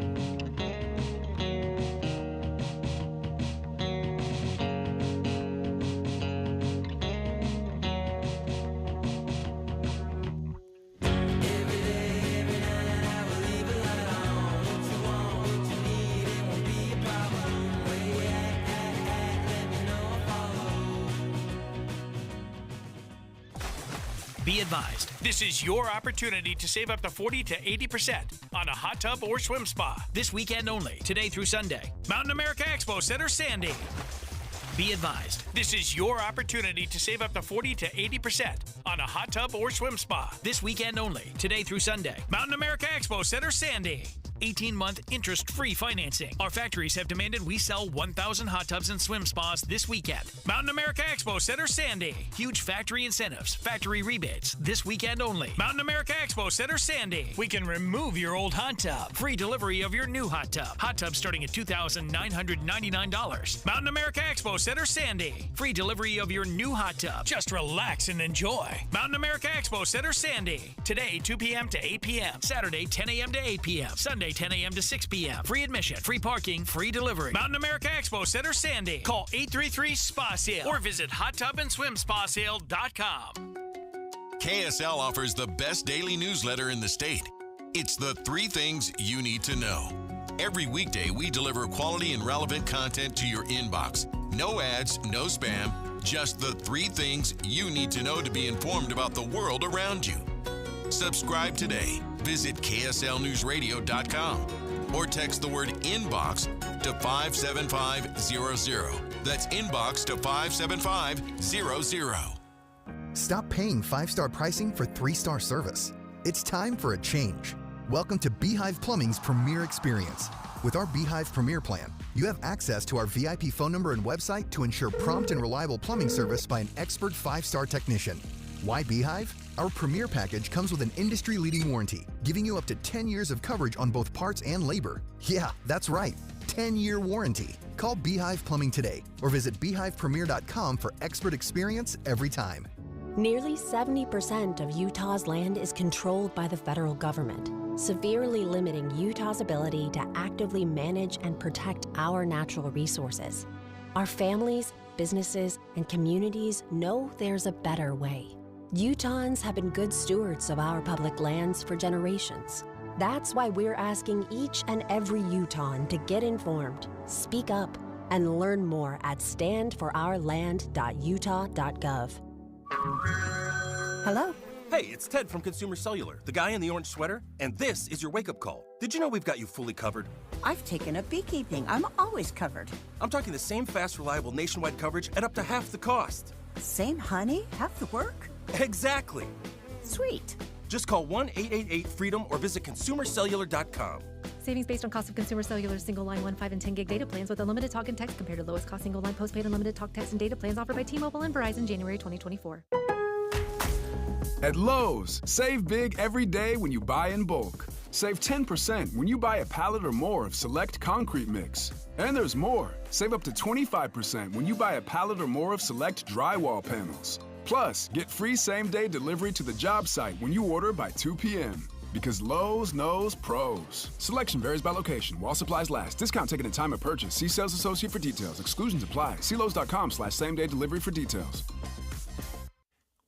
Be advised, this is your opportunity to save up to 40 to 80% on a hot tub or swim spa. This weekend only, today through Sunday. Mountain America Expo Center, Sandy. Be advised, this is your opportunity to save up to 40 to 80% on a hot tub or swim spa. This weekend only, today through Sunday. Mountain America Expo Center, Sandy. 18-month interest-free financing. Our factories have demanded we sell 1,000 hot tubs and swim spas this weekend. Mountain America Expo Center, Sandy. Huge factory incentives, factory rebates, this weekend only. Mountain America Expo Center, Sandy. We can remove your old hot tub. Free delivery of your new hot tub. Hot tub starting at $2,999. Mountain America Expo Center, Sandy. Free delivery of your new hot tub. Just relax and enjoy. Mountain America Expo Center, Sandy. Today, 2 p.m. to 8 p.m. Saturday, 10 a.m. to 8 p.m. Sunday, 10 a.m. to 6 p.m. Free admission, free parking, free delivery. Mountain America Expo Center, Sandy. Call 833-SPA-SALE or visit hottubandswimspasale.com. KSL offers the best daily newsletter in the state. It's the 3 things you need to know. Every weekday, we deliver quality and relevant content to your inbox. No ads, no spam, just the 3 things you need to know to be informed about the world around you. Subscribe today. Visit KSLNewsRadio.com or text the word inbox to 57500. That's inbox to 57500. Stop paying 5-star pricing for 3-star service. It's time for a change. Welcome to Beehive Plumbing's Premier Experience. With our Beehive Premier Plan, you have access to our VIP phone number and website to ensure prompt and reliable plumbing service by an expert 5-star technician. Why Beehive? Our Premier Package comes with an industry-leading warranty, giving you up to 10 years of coverage on both parts and labor. Yeah, that's right, 10-year warranty. Call Beehive Plumbing today or visit beehivepremier.com for expert experience every time. Nearly 70% of Utah's land is controlled by the federal government. severely limiting Utah's ability to actively manage and protect our natural resources. Our families, businesses, and communities know there's a better way. Utahns have been good stewards of our public lands for generations. That's why we're asking each and every Utahn to get informed, speak up, and learn more at standforourland.utah.gov. Hello? Hey, it's Ted from Consumer Cellular, the guy in the orange sweater, and this is your wake-up call. Did you know we've got you fully covered? I've taken up beekeeping. I'm always covered. I'm talking the same fast, reliable nationwide coverage at up to half the cost. Same honey, half the work? Exactly. Sweet. Just call 1-888-FREEDOM or visit consumercellular.com. Savings based on cost of Consumer Cellular single line 1, 5, and 10 gig data plans with unlimited talk and text compared to lowest cost single line postpaid unlimited talk, text, and data plans offered by T-Mobile and Verizon January 2024. At Lowe's, save big every day when you buy in bulk. Save 10% when you buy a pallet or more of select concrete mix. And there's more. Save up to 25% when you buy a pallet or more of select drywall panels. Plus, get free same-day delivery to the job site when you order by 2 p.m. Because Lowe's knows pros. Selection varies by location. While supplies last. Discount taken at time of purchase. See sales associate for details. Exclusions apply. See Lowe's.com/same-day delivery for details.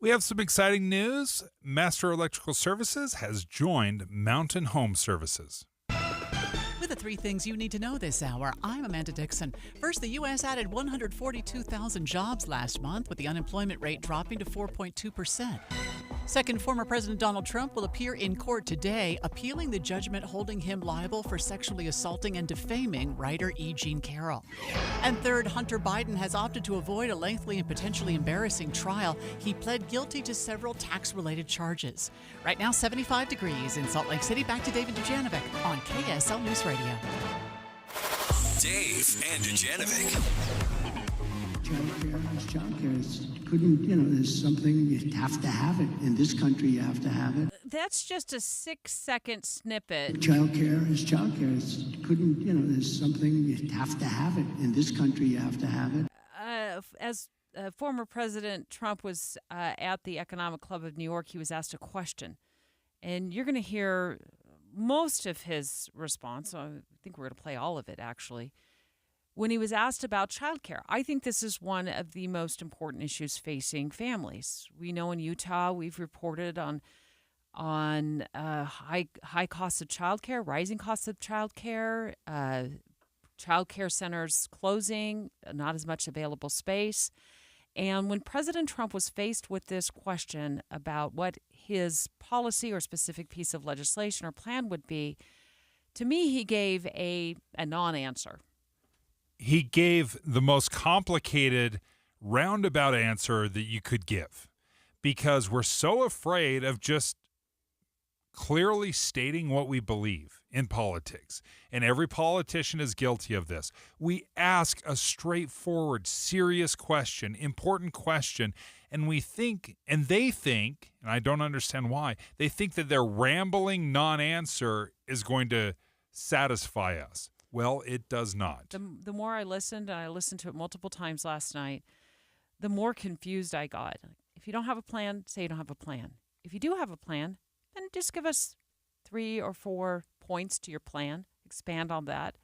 We have some exciting news. Master Electrical Services has joined Mountain Home Services. With the 3 things you need to know this hour, I'm Amanda Dixon. First, the U.S. added 142,000 jobs last month, with the unemployment rate dropping to 4.2%. Second, former President Donald Trump will appear in court today, appealing the judgment holding him liable for sexually assaulting and defaming writer E. Jean Carroll. And third, Hunter Biden has opted to avoid a lengthy and potentially embarrassing trial. He pled guilty to several tax-related charges. Right now, 75 degrees in Salt Lake City. Back to David Dujanovic on KSL News Radio. Dave and Dujanovic. Childcare couldn't, there's something, you have to have it. In this country, you have to have it. That's just a 6-second snippet. Childcare is childcare. Couldn't, there's something, you have to have it. In this country, you have to have it. As former President Trump was at the Economic Club of New York, he was asked a question. And you're going to hear most of his response. I think we're going to play all of it, actually. When he was asked about childcare, I think this is one of the most important issues facing families. We know in Utah we've reported on high costs of childcare, rising costs of childcare, childcare centers closing, not as much available space. And when President Trump was faced with this question about what his policy or specific piece of legislation or plan would be, to me he gave a non-answer. He gave the most complicated roundabout answer that you could give, because we're so afraid of just clearly stating what we believe in politics. And every politician is guilty of this. We ask a straightforward, serious question, important question, and we think, and they think, and I don't understand why, they think that their rambling non-answer is going to satisfy us. Well, it does not. The more I listened, and I listened to it multiple times last night, the more confused I got. If you don't have a plan, say you don't have a plan. If you do have a plan, then just give us 3 or 4 points to your plan, expand on that.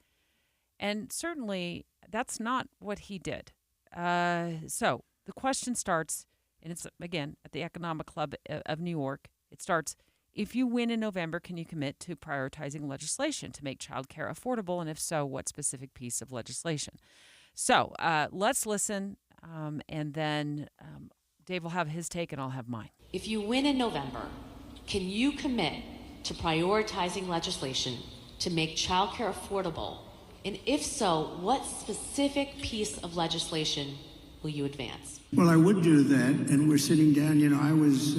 And certainly that's not what he did. So the question starts, and it's, again, at the Economic Club of New York. It starts, if you win in November, can you commit to prioritizing legislation to make childcare affordable? And if so, what specific piece of legislation? So let's listen, and then Dave will have his take and I'll have mine. If you win in November, can you commit to prioritizing legislation to make childcare affordable? And if so, what specific piece of legislation will you advance? Well, I would do that, and we're sitting down, I was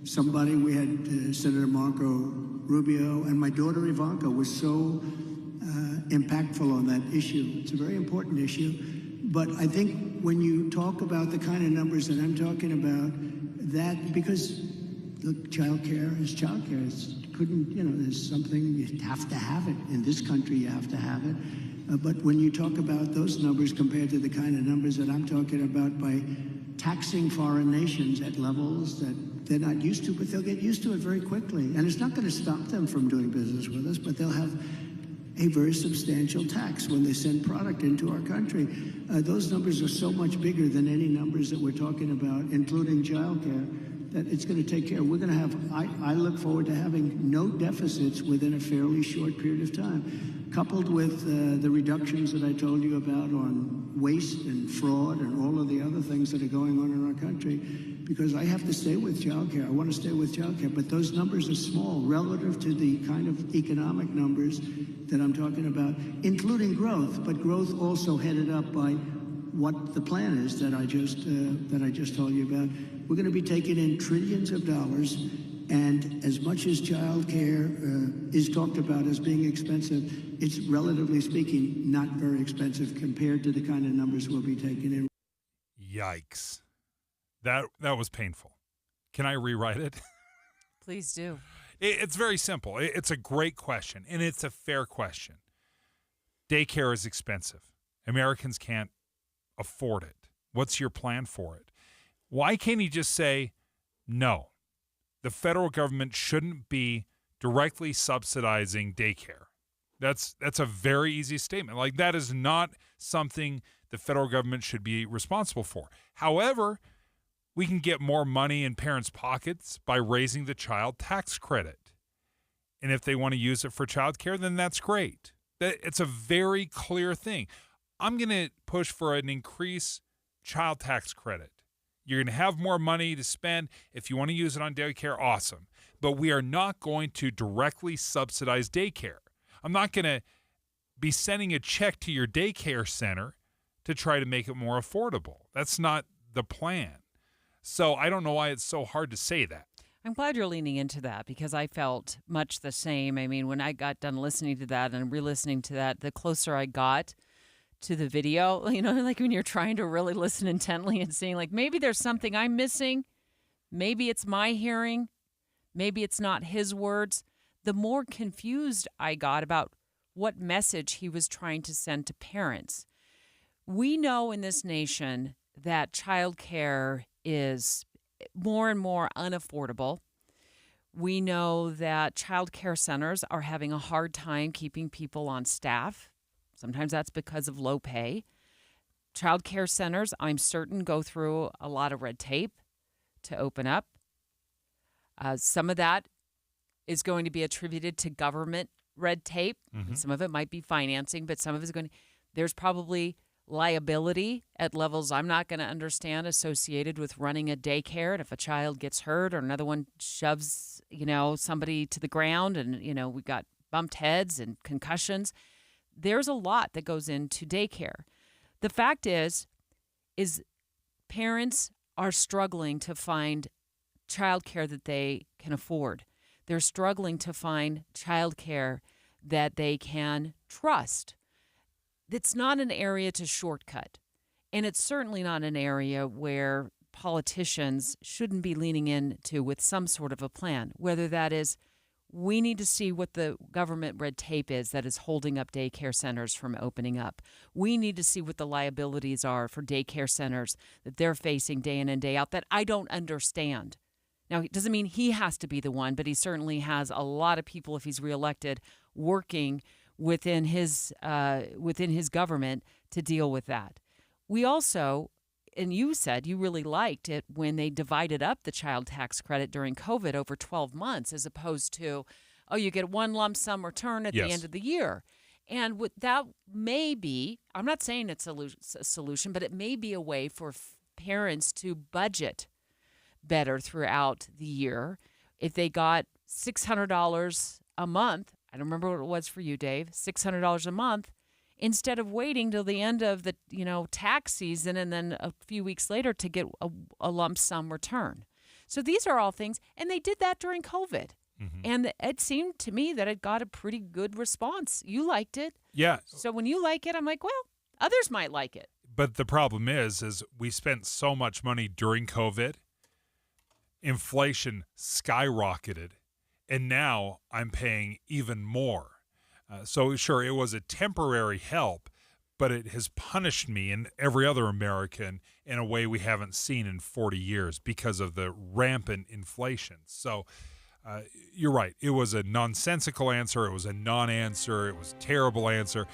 somebody, we had Senator Marco Rubio, and my daughter Ivanka was so impactful on that issue. It's a very important issue, but I think when you talk about the kind of numbers that I'm talking about, that, because look, childcare is childcare. There's something, you have to have it. In this country, you have to have it. But when you talk about those numbers compared to the kind of numbers that I'm talking about by taxing foreign nations at levels that they're not used to, but they'll get used to it very quickly. And it's not going to stop them from doing business with us, but they'll have a very substantial tax when they send product into our country. Those numbers are so much bigger than any numbers that we're talking about, including childcare, that it's going to take care. We're going to have, I look forward to having no deficits within a fairly short period of time, coupled with the reductions that I told you about on waste and fraud and all of the other things that are going on in our country, because I have to stay with childcare. I want to stay with childcare, but those numbers are small relative to the kind of economic numbers that I'm talking about, including growth, but growth also headed up by what the plan is that I just told you about. We're going to be taking in trillions of dollars, and as much as child care is talked about as being expensive, it's relatively speaking not very expensive compared to the kind of numbers we'll be taking in. Yikes. That was painful. Can I rewrite it? Please do. It's very simple. It's a great question, and it's a fair question. Daycare is expensive. Americans can't afford it. What's your plan for it? Why can't he just say, no, the federal government shouldn't be directly subsidizing daycare? That's a very easy statement. Like, that is not something the federal government should be responsible for. However, we can get more money in parents' pockets by raising the child tax credit. And if they want to use it for childcare, then that's great. It's a very clear thing. I'm going to push for an increased child tax credit. You're going to have more money to spend. If you want to use it on daycare, awesome. But we are not going to directly subsidize daycare. I'm not going to be sending a check to your daycare center to try to make it more affordable. That's not the plan. So I don't know why it's so hard to say that. I'm glad you're leaning into that, because I felt much the same. I mean, when I got done listening to that and re-listening to that, the closer I got to the video, like when you're trying to really listen intently and seeing, like, maybe there's something I'm missing. Maybe it's my hearing. Maybe it's not his words. The more confused I got about what message he was trying to send to parents. We know in this nation that childcare is more and more unaffordable. We know that child care centers are having a hard time keeping people on staff. Sometimes that's because of low pay. Child care centers, I'm certain, go through a lot of red tape to open up. Some of that is going to be attributed to government red tape. Mm-hmm. Some of it might be financing, but some of it is going to, there's probably liability at levels I'm not going to understand associated with running a daycare. And if a child gets hurt or another one shoves, somebody to the ground and, we got bumped heads and concussions, there's a lot that goes into daycare. The fact is parents are struggling to find childcare that they can afford. They're struggling to find childcare that they can trust. It's not an area to shortcut. And it's certainly not an area where politicians shouldn't be leaning into with some sort of a plan, whether that is, we need to see what the government red tape is that is holding up daycare centers from opening up. We need to see what the liabilities are for daycare centers that they're facing day in and day out that I don't understand. Now, it doesn't mean he has to be the one, but he certainly has a lot of people, if he's reelected, working within his government to deal with that. We also, and you said you really liked it when they divided up the child tax credit during COVID over 12 months, as opposed to, you get one lump sum return at the end of the year. And that may be, I'm not saying it's a solution, but it may be a way for parents to budget better throughout the year. If they got $600 a month, I don't remember what it was for you, Dave, $600 a month, instead of waiting till the end of the tax season and then a few weeks later to get a lump sum return. So these are all things, and they did that during COVID. Mm-hmm. And it seemed to me that it got a pretty good response. You liked it. Yeah. So when you like it, I'm like, well, others might like it. But the problem is we spent so much money during COVID, inflation skyrocketed, and now I'm paying even more. So sure, it was a temporary help, but it has punished me and every other American in a way we haven't seen in 40 years because of the rampant inflation. So you're right. It was a nonsensical answer. It was a non-answer. It was a terrible answer.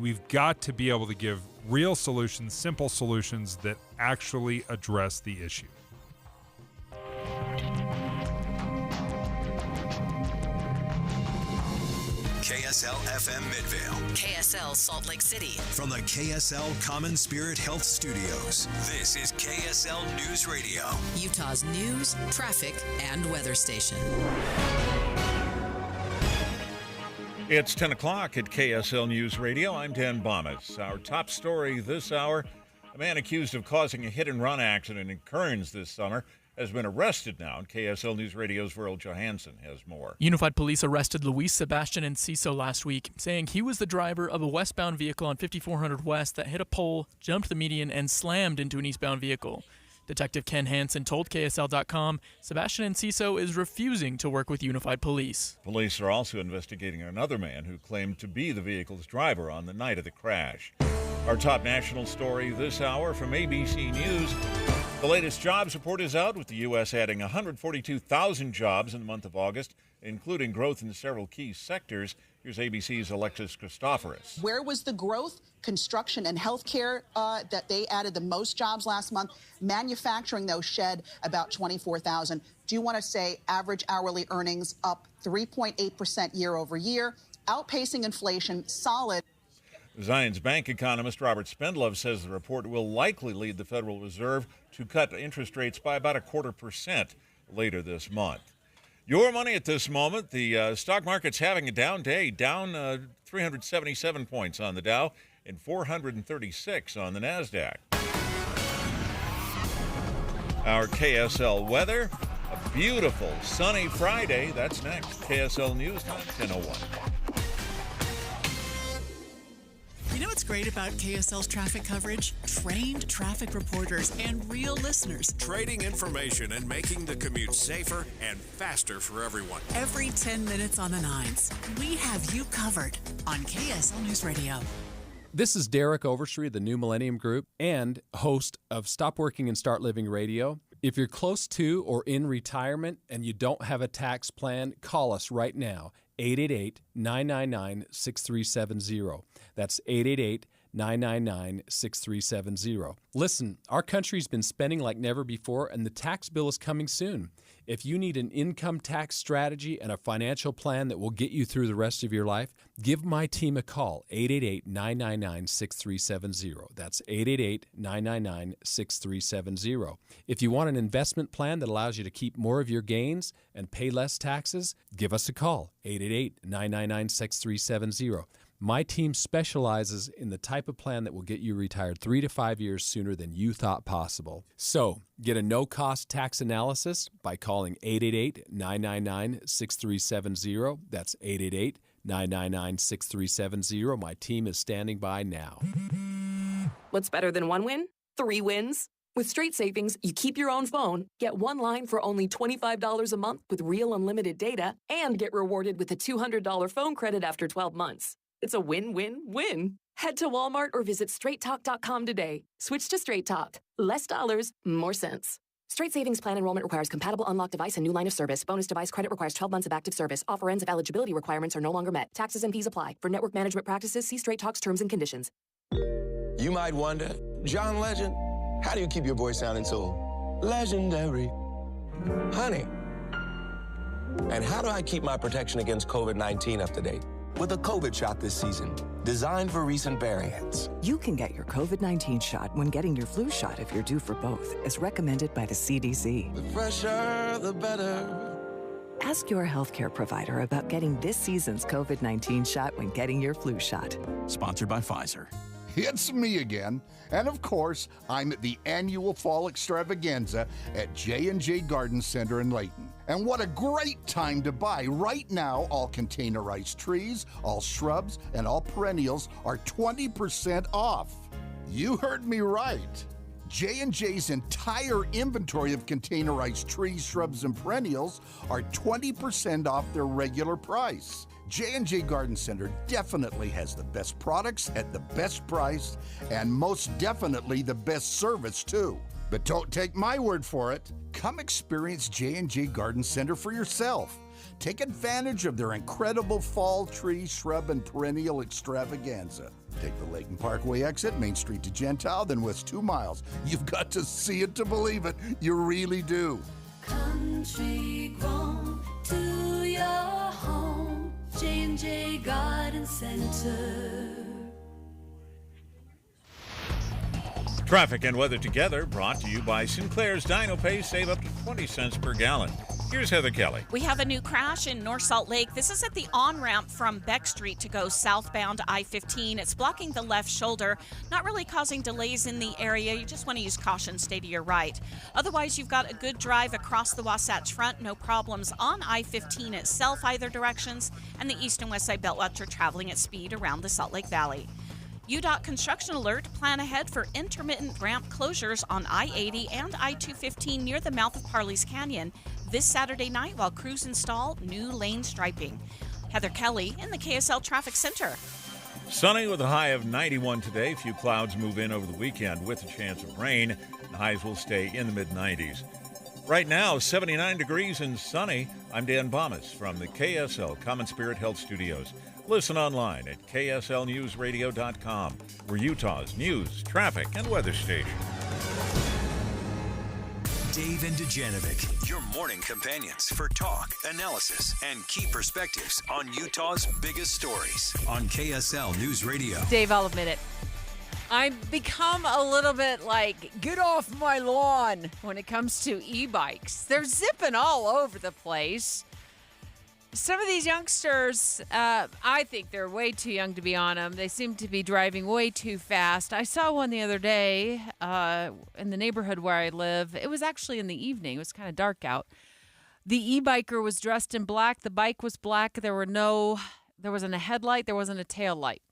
We've got to be able to give real solutions, simple solutions that actually address the issue. KSL FM Midvale. KSL Salt Lake City. From the KSL Common Spirit Health Studios, this is KSL News Radio. Utah's news, traffic, and weather station. It's 10 o'clock at KSL News Radio. I'm Dan Bomas. Our top story this hour, a man accused of causing a hit-and-run accident in Kearns this summer has been arrested now. And KSL News Radio's Verl Johansson has more. Unified Police arrested Luis Sebastian Enciso last week, saying he was the driver of a westbound vehicle on 5400 West that hit a pole, jumped the median, and slammed into an eastbound vehicle. Detective Ken Hansen told KSL.com Sebastian Enciso is refusing to work with Unified Police. Police are also investigating another man who claimed to be the vehicle's driver on the night of the crash. Our top national story this hour from ABC News. The latest jobs report is out, with the U.S. adding 142,000 jobs in the month of August, including growth in several key sectors. Here's ABC's Alexis Christoforous. Where was the growth? Construction and healthcare, that they added the most jobs last month. Manufacturing, though, shed about 24,000. Do you want to say average hourly earnings up 3.8% year over year, outpacing inflation, solid. Zions Bank economist Robert Spendlove says the report will likely lead the Federal Reserve to cut interest rates by about 0.25% later this month. Your money at this moment, the stock market's having a down day, down 377 points on the Dow and 436 on the NASDAQ. Our KSL weather, a beautiful sunny Friday. That's next. KSL News Time, 10:01. You know what's great about KSL's traffic coverage? Trained traffic reporters and real listeners. Trading information and making the commute safer and faster for everyone. Every 10 minutes on the nines, we have you covered on KSL News Radio. This is Derek Overstreet of the New Millennium Group and host of Stop Working and Start Living Radio. If you're close to or in retirement and you don't have a tax plan, call us right now. 888-999-6370. That's 888-999-6370. Listen, our country's been spending like never before, and the tax bill is coming soon. If you need an income tax strategy and a financial plan that will get you through the rest of your life, give my team a call, 888-999-6370. That's 888-999-6370. If you want an investment plan that allows you to keep more of your gains and pay less taxes, give us a call, 888-999-6370. My team specializes in the type of plan that will get you retired 3 to 5 years sooner than you thought possible. So, get a no-cost tax analysis by calling 888-999-6370. That's 888-999-6370. My team is standing by now. What's better than one win? 3 wins. With Straight Savings, you keep your own phone, get one line for only $25 a month with real unlimited data, and get rewarded with a $200 phone credit after 12 months. It's a win-win-win. Head to Walmart or visit straighttalk.com today. Switch to Straight Talk. Less dollars, more sense. Straight Savings Plan enrollment requires compatible unlocked device and new line of service. Bonus device credit requires 12 months of active service. Offer ends if eligibility requirements are no longer met. Taxes and fees apply. For network management practices, see Straight Talk's terms and conditions. You might wonder, John Legend, how do you keep your voice sounding so legendary? Honey. And how do I keep my protection against COVID-19 up to date? With a COVID shot this season, designed for recent variants. You can get your COVID-19 shot when getting your flu shot if you're due for both, as recommended by the CDC. The fresher, the better. Ask your healthcare provider about getting this season's COVID-19 shot when getting your flu shot. Sponsored by Pfizer. It's me again, and of course, I'm at the annual Fall Extravaganza at J&J Garden Center in Layton. And what a great time to buy. Right now, all containerized trees, all shrubs, and all perennials are 20% off. You heard me right. J&J's entire inventory of containerized trees, shrubs, and perennials are 20% off their regular price. J&J Garden Center definitely has the best products at the best price and most definitely the best service too. But don't take my word for it. Come experience J&J Garden Center for yourself. Take advantage of their incredible fall tree, shrub, and perennial extravaganza. Take the Layton Parkway exit, Main Street to Gentile, then west 2 miles. You've got to see it to believe it. You really do. Country grown to your home, J&J Garden Center. Traffic and weather together brought to you by Sinclair's Dino Pay. Save up to 20 cents per gallon. Here's Heather Kelly. We have a new crash in North Salt Lake. This is at the on-ramp from Beck Street to go southbound I-15. It's blocking the left shoulder, not really causing delays in the area. You just want to use caution, stay to your right. Otherwise, you've got a good drive across the Wasatch Front, no problems on I-15 itself either directions, and the east and west side beltway are traveling at speed around the Salt Lake Valley. UDOT construction alert, plan ahead for intermittent ramp closures on I-80 and I-215 near the mouth of Parley's Canyon this Saturday night while crews install new lane striping. Heather Kelly in the KSL Traffic Center. Sunny with a high of 91 today. Few clouds move in over the weekend with a chance of rain. The highs will stay in the mid-90s. Right now, 79 degrees and sunny. I'm Dan Bomas from the KSL Common Spirit Health Studios. Listen online at kslnewsradio.com. We're Utah's news, traffic, and weather station. Dave and Dujanovic, your morning companions for talk, analysis, and key perspectives on Utah's biggest stories on KSL News Radio. Dave, I'll admit it. I've become a little bit like, get off my lawn when it comes to e-bikes. They're zipping all over the place. Some of these youngsters, I think they're way too young to be on them. They seem to be driving way too fast. I saw one the other day in the neighborhood where I live. It was actually in the evening. It was kind of dark out. The e-biker was dressed in black. The bike was black. There wasn't a headlight. There wasn't a tail light.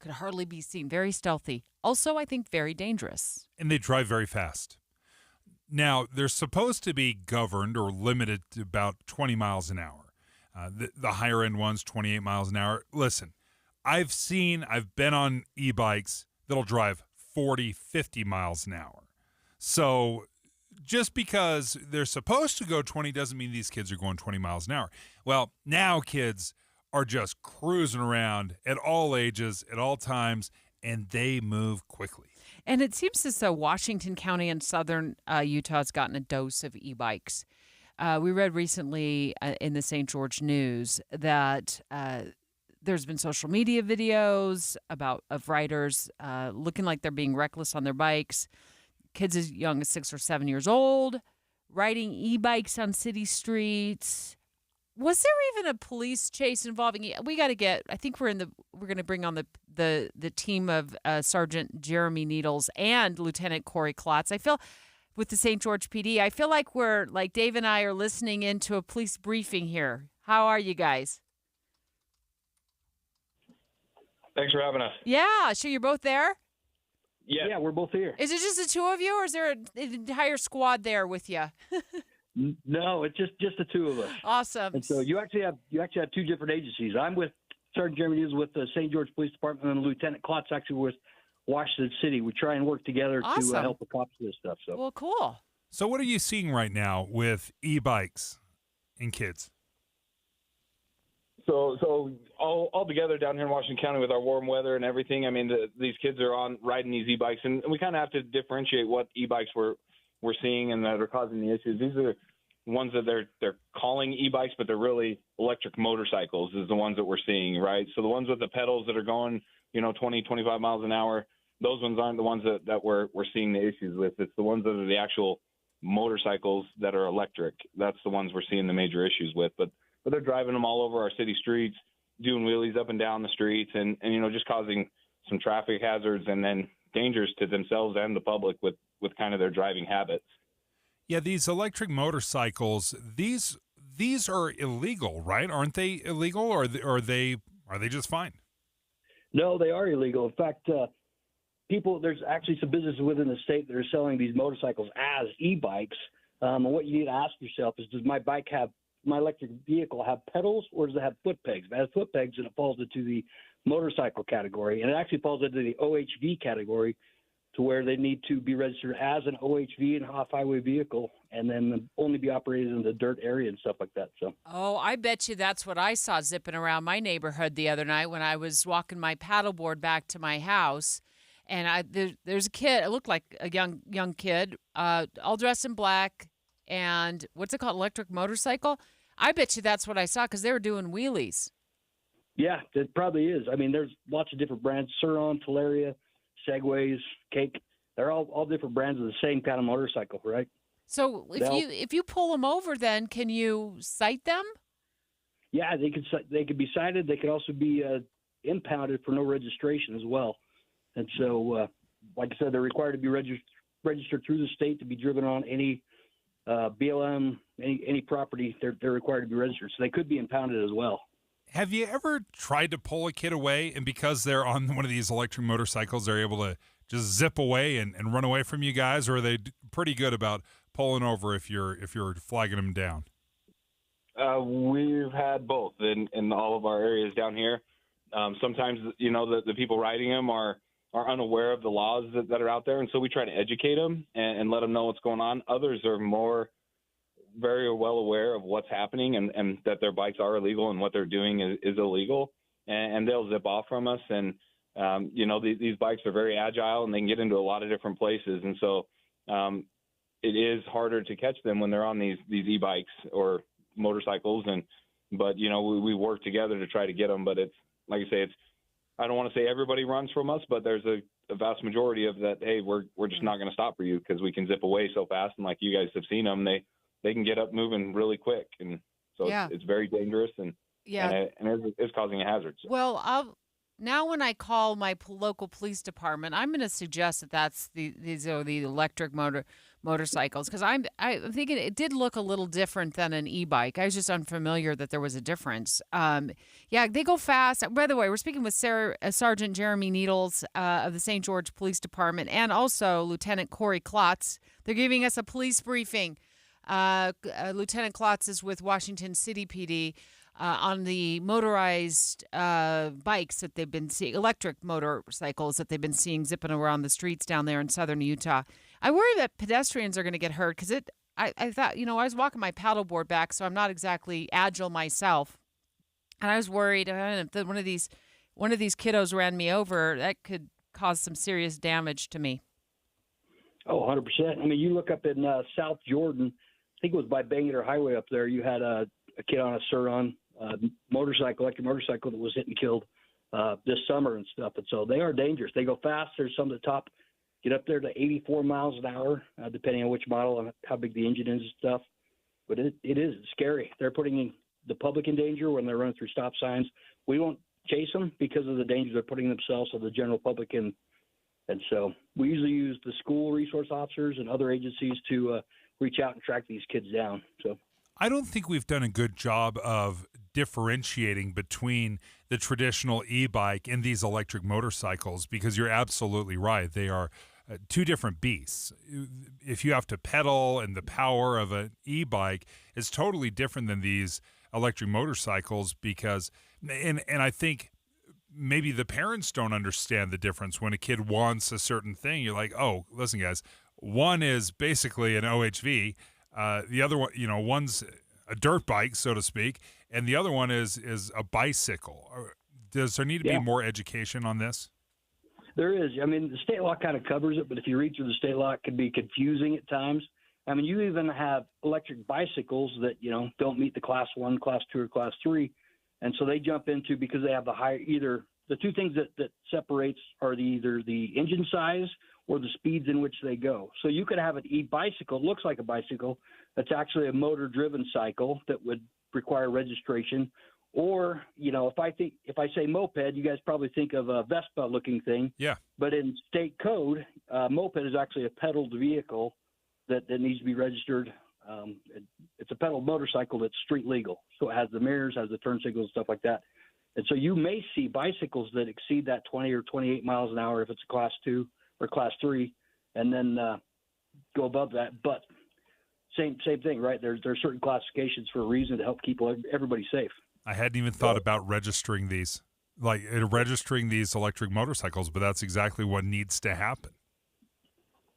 Could hardly be seen. Very stealthy. Also, I think very dangerous. And they drive very fast. Now, they're supposed to be governed or limited to about 20 miles an hour. The higher end ones, 28 miles an hour. Listen, I've been on e-bikes that'll drive 40, 50 miles an hour. So just because they're supposed to go 20 doesn't mean these kids are going 20 miles an hour. Well, now kids are just cruising around at all ages, at all times, and they move quickly. And it seems as though Washington County and southern Utah has gotten a dose of e-bikes. We read recently in the St. George News that there's been social media videos of riders looking like they're being reckless on their bikes. Kids as young as 6 or 7 years old riding e-bikes on city streets. Was there even a police chase involving? We got to get. I think we're going to bring on the team of Sergeant Jeremy Needles and Lieutenant Corey Klotz. I feel. With the St. George PD. I feel like Dave and I are listening into a police briefing here. How are you guys? Thanks for having us. Yeah, sure you're both there? Yeah, we're both here. Is it just the two of you, or is there an entire squad there with you? No, it's just the two of us. Awesome. And so you actually have two different agencies. I'm with Sergeant Jeremy News with the St. George Police Department, and Lieutenant Klotz actually with Washington City. We try and work together to help the cops with this stuff. So. Well, cool. So what are you seeing right now with e-bikes and kids? So all together down here in Washington County with our warm weather and everything, I mean, these kids are riding these e-bikes, and we kind of have to differentiate what e-bikes we're seeing and that are causing the issues. These are ones that they're calling e-bikes, but they're really electric motorcycles is the ones that we're seeing, right? So the ones with the pedals that are going, 20, 25 miles an hour, those ones aren't the ones that we're seeing the issues with. It's the ones that are the actual motorcycles that are electric. That's the ones we're seeing the major issues with. But they're driving them all over our city streets, doing wheelies up and down the streets, and just causing some traffic hazards and then dangers to themselves and the public with kind of their driving habits. Yeah, these electric motorcycles, these are illegal, right? Aren't they illegal, or are they just fine? No, they are illegal. In fact, there's actually some businesses within the state that are selling these motorcycles as e-bikes. And what you need to ask yourself is, does my bike have my electric vehicle have pedals or does it have foot pegs? If it has foot pegs, then it falls into the motorcycle category, and it actually falls into the OHV category, to where they need to be registered as an OHV and off-highway vehicle, and then only be operated in the dirt area and stuff like that. So. Oh, I bet you that's what I saw zipping around my neighborhood the other night when I was walking my paddleboard back to my house. And there's a kid. It looked like a young kid, all dressed in black, and what's it called, electric motorcycle? I bet you that's what I saw because they were doing wheelies. Yeah, it probably is. I mean, there's lots of different brands: Suron, Talaria, Segways, Cake. They're all different brands of the same kind of motorcycle, right? So if you pull them over, then can you cite them? Yeah, they could be cited. They could also be impounded for no registration as well. And so, like I said, they're required to be registered through the state to be driven on any BLM, any property. They're required to be registered, so they could be impounded as well. Have you ever tried to pull a kid away, and because they're on one of these electric motorcycles, they're able to just zip away and run away from you guys, or are they pretty good about pulling over if you're flagging them down? We've had both in all of our areas down here. Sometimes, the people riding them are unaware of the laws that are out there, and so we try to educate them and let them know what's going on. Others are very well aware of what's happening and that their bikes are illegal and what they're doing is illegal, and they'll zip off from us. And, these bikes are very agile and they can get into a lot of different places. And so it is harder to catch them when they're on these e-bikes or motorcycles. But we work together to try to get them. But it's, like I say, I don't want to say everybody runs from us, but there's a vast majority of that. Hey, we're just not going to stop for you because we can zip away so fast. And like you guys have seen them, they can get up moving really quick. And so it's very dangerous and it's causing a hazard. So. Well, now when I call my local police department, I'm going to suggest that these are the electric motorcycles, because I'm thinking it did look a little different than an e-bike. I was just unfamiliar that there was a difference. They go fast. By the way, we're speaking with Sergeant Jeremy Needles of the St. George Police Department and also Lieutenant Corey Klotz. They're giving us a police briefing. Lieutenant Klotz is with Washington City PD. On the motorized bikes that they've been seeing, electric motorcycles that they've been seeing zipping around the streets down there in southern Utah. I worry that pedestrians are going to get hurt because I thought, I was walking my paddleboard back, so I'm not exactly agile myself. And I was worried if one of these kiddos ran me over, that could cause some serious damage to me. Oh, 100%. I mean, you look up in South Jordan, I think it was by Bangor Highway up there, you had a kid on a Suron electric motorcycle that was hit and killed this summer and stuff. And so they are dangerous. They go fast. There's some of the top get up there to 84 miles an hour, depending on which model and how big the engine is and stuff. But it is scary. They're putting the public in danger when they're running through stop signs. We won't chase them because of the danger they're putting themselves or the general public in. And so we usually use the school resource officers and other agencies to reach out and track these kids down. So I don't think we've done a good job of differentiating between the traditional e-bike and these electric motorcycles, because you're absolutely right. They are two different beasts. If you have to pedal, and the power of an e-bike is totally different than these electric motorcycles, because and I think maybe the parents don't understand the difference. When a kid wants a certain thing, you're like, oh, listen, guys, one is basically an OHV. The other one, one's a dirt bike, so to speak, and the other one is a bicycle. Does there need to be more education on this? There is. I mean, the state law kind of covers it, but if you read through the state law, it can be confusing at times. I mean, you even have electric bicycles that, don't meet the class 1, class 2, or class 3. And so they jump into, because they have either the two things that separates are either the engine size or the speeds in which they go. So you could have an e-bicycle, looks like a bicycle, that's actually a motor-driven cycle that would require registration. Or, if I say moped, you guys probably think of a Vespa-looking thing. Yeah. But in state code, moped is actually a pedaled vehicle that needs to be registered. It's a pedaled motorcycle that's street legal. So it has the mirrors, has the turn signals, stuff like that. And so you may see bicycles that exceed that 20 or 28 miles an hour if it's a class 2 or class 3, and then go above that. But same thing, right? There's certain classifications for a reason to help keep everybody safe. I hadn't even thought about registering these electric motorcycles, but that's exactly what needs to happen.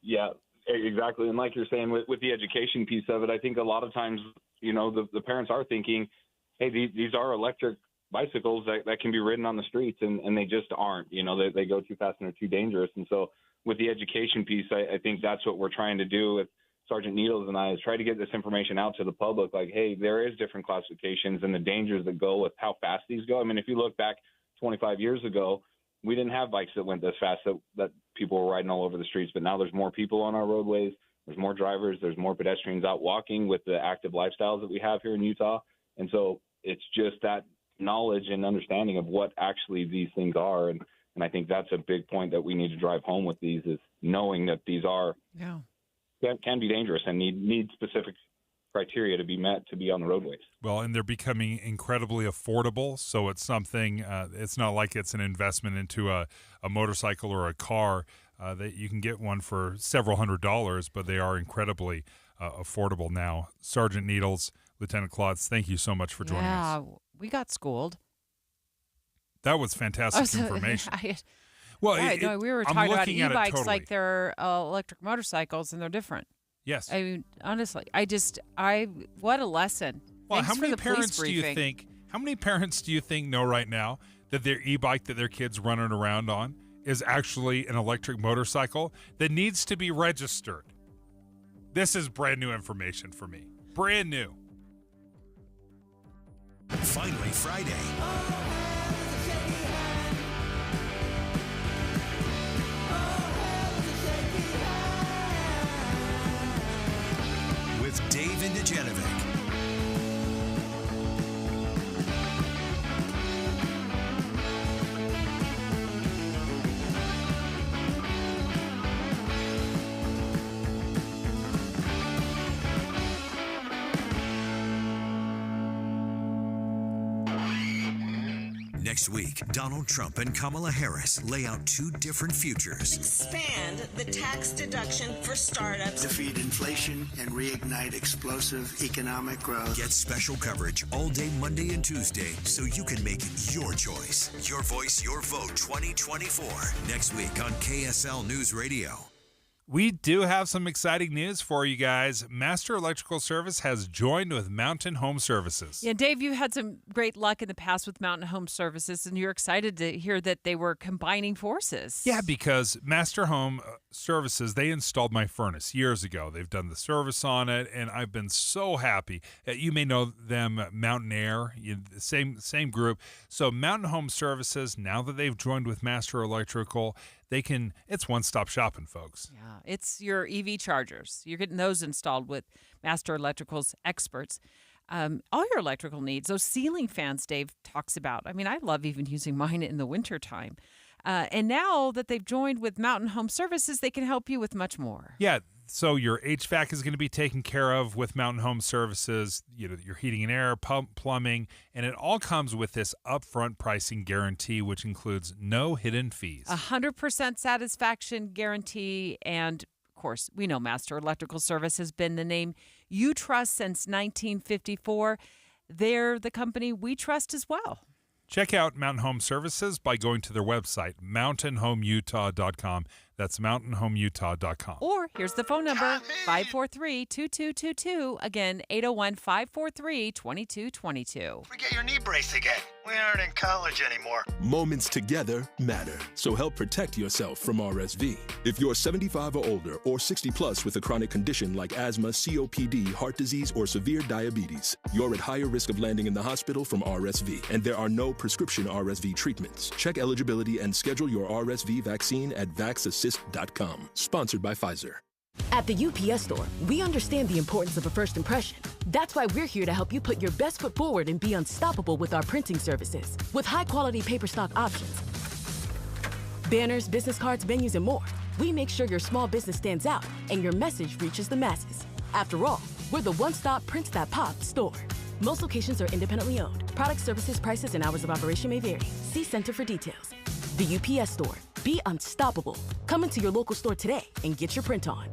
Yeah, exactly. And like you're saying, with the education piece of it, I think a lot of times, the parents are thinking, hey, these are electric bicycles that can be ridden on the streets, and they just aren't. They go too fast and they're too dangerous. And so with the education piece, I think that's what we're trying to do with Sergeant Needles and I, is try to get this information out to the public, like, hey, there is different classifications and the dangers that go with how fast these go. I mean, if you look back 25 years ago, we didn't have bikes that went this fast that people were riding all over the streets, but now there's more people on our roadways. There's more drivers. There's more pedestrians out walking with the active lifestyles that we have here in Utah. And so it's just that knowledge and understanding of what actually these things are. And I think that's a big point that we need to drive home with these, is knowing that these can be dangerous and need specific criteria to be met to be on the roadways. Well, and they're becoming incredibly affordable. So it's something, it's not like it's an investment into a motorcycle or a car. That you can get one for several $100s, but they are incredibly affordable now. Sergeant Needles, Lieutenant Klotz, thank you so much for joining us. Yeah, we got schooled. That was fantastic information. We were talking about e-bikes totally. like they're electric motorcycles, and they're different. Yes. I mean, honestly, what a lesson. Well, Thanks how for many the police parents briefing. how many parents do you think know right now that their e-bike that their kids running around on is actually an electric motorcycle that needs to be registered? This is brand new information for me. Brand new. Finally Friday. With Dave and Dujanovic. Next week, Donald Trump and Kamala Harris lay out two different futures. Expand the tax deduction for startups. Defeat inflation and reignite explosive economic growth. Get special coverage all day Monday and Tuesday so you can make your choice. Your voice, your vote 2024. Next week on KSL News Radio. We do have some exciting news for you guys. Master Electrical Service has joined with Mountain Home Services. Yeah, Dave, you had some great luck in the past with Mountain Home Services, and you're excited to hear that they were combining forces. Yeah, because Master Home Services, they installed my furnace years ago. They've done the service on it, and I've been so happy. You may know them, Mountain Air, same group. So Mountain Home Services, now that they've joined with Master Electrical, it's one-stop shopping, folks. Yeah, it's your EV chargers. You're getting those installed with Master Electrical's experts. All your electrical needs, those ceiling fans Dave talks about. I mean, I love even using mine in the wintertime. And now that they've joined with Mountain Home Services, they can help you with much more. Yeah, so your HVAC is going to be taken care of with Mountain Home Services, your heating and air, plumbing, and it all comes with this upfront pricing guarantee, which includes no hidden fees. 100% satisfaction guarantee. And, of course, we know Master Electrical Service has been the name you trust since 1954. They're the company we trust as well. Check out Mountain Home Services by going to their website, mountainhomeutah.com. That's mountainhomeutah.com. Or here's the phone number, 543-2222. Again, 801-543-2222. Get your knee brace again. We aren't in college anymore. Moments together matter, so help protect yourself from RSV. If you're 75 or older or 60 plus with a chronic condition like asthma, COPD, heart disease, or severe diabetes, you're at higher risk of landing in the hospital from RSV, and there are no prescription RSV treatments. Check eligibility and schedule your RSV vaccine at vaxassist.com. Sponsored by Pfizer. At the UPS Store, we understand the importance of a first impression. That's why we're here to help you put your best foot forward and be unstoppable with our printing services. With high-quality paper stock options, banners, business cards, menus, and more, we make sure your small business stands out and your message reaches the masses. After all, we're the one-stop prints that pop store. Most locations are independently owned. Product, services, prices, and hours of operation may vary. See Center for details. The UPS Store. Be unstoppable. Come into your local store today and get your print on.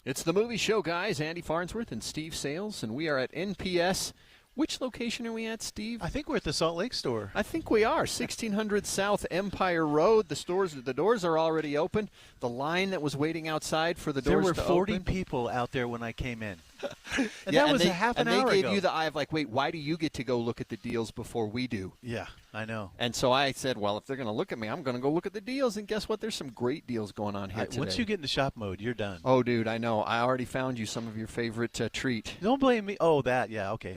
It's the movie show, guys. Andy Farnsworth and Steve Sales, and we are at NPS. Which location are we at, Steve? I think we're at the Salt Lake store. I think we are. 1600 South Empire Road. The doors are already open. The line that was waiting outside for the doors to open. There were 40 people out there when I came in. And Yeah, that was they, a half an and hour they gave ago. you the eye of like, wait, why do you get to go look at the deals before we do? Yeah, I know. And so I said, well, if they're going to look at me, I'm going to go look at the deals. And guess what? There's some great deals going on here today. Once you get into shop mode, you're done. Oh, dude, I know. I already found you some of your favorite treat. Don't blame me. Oh, that. Yeah, okay.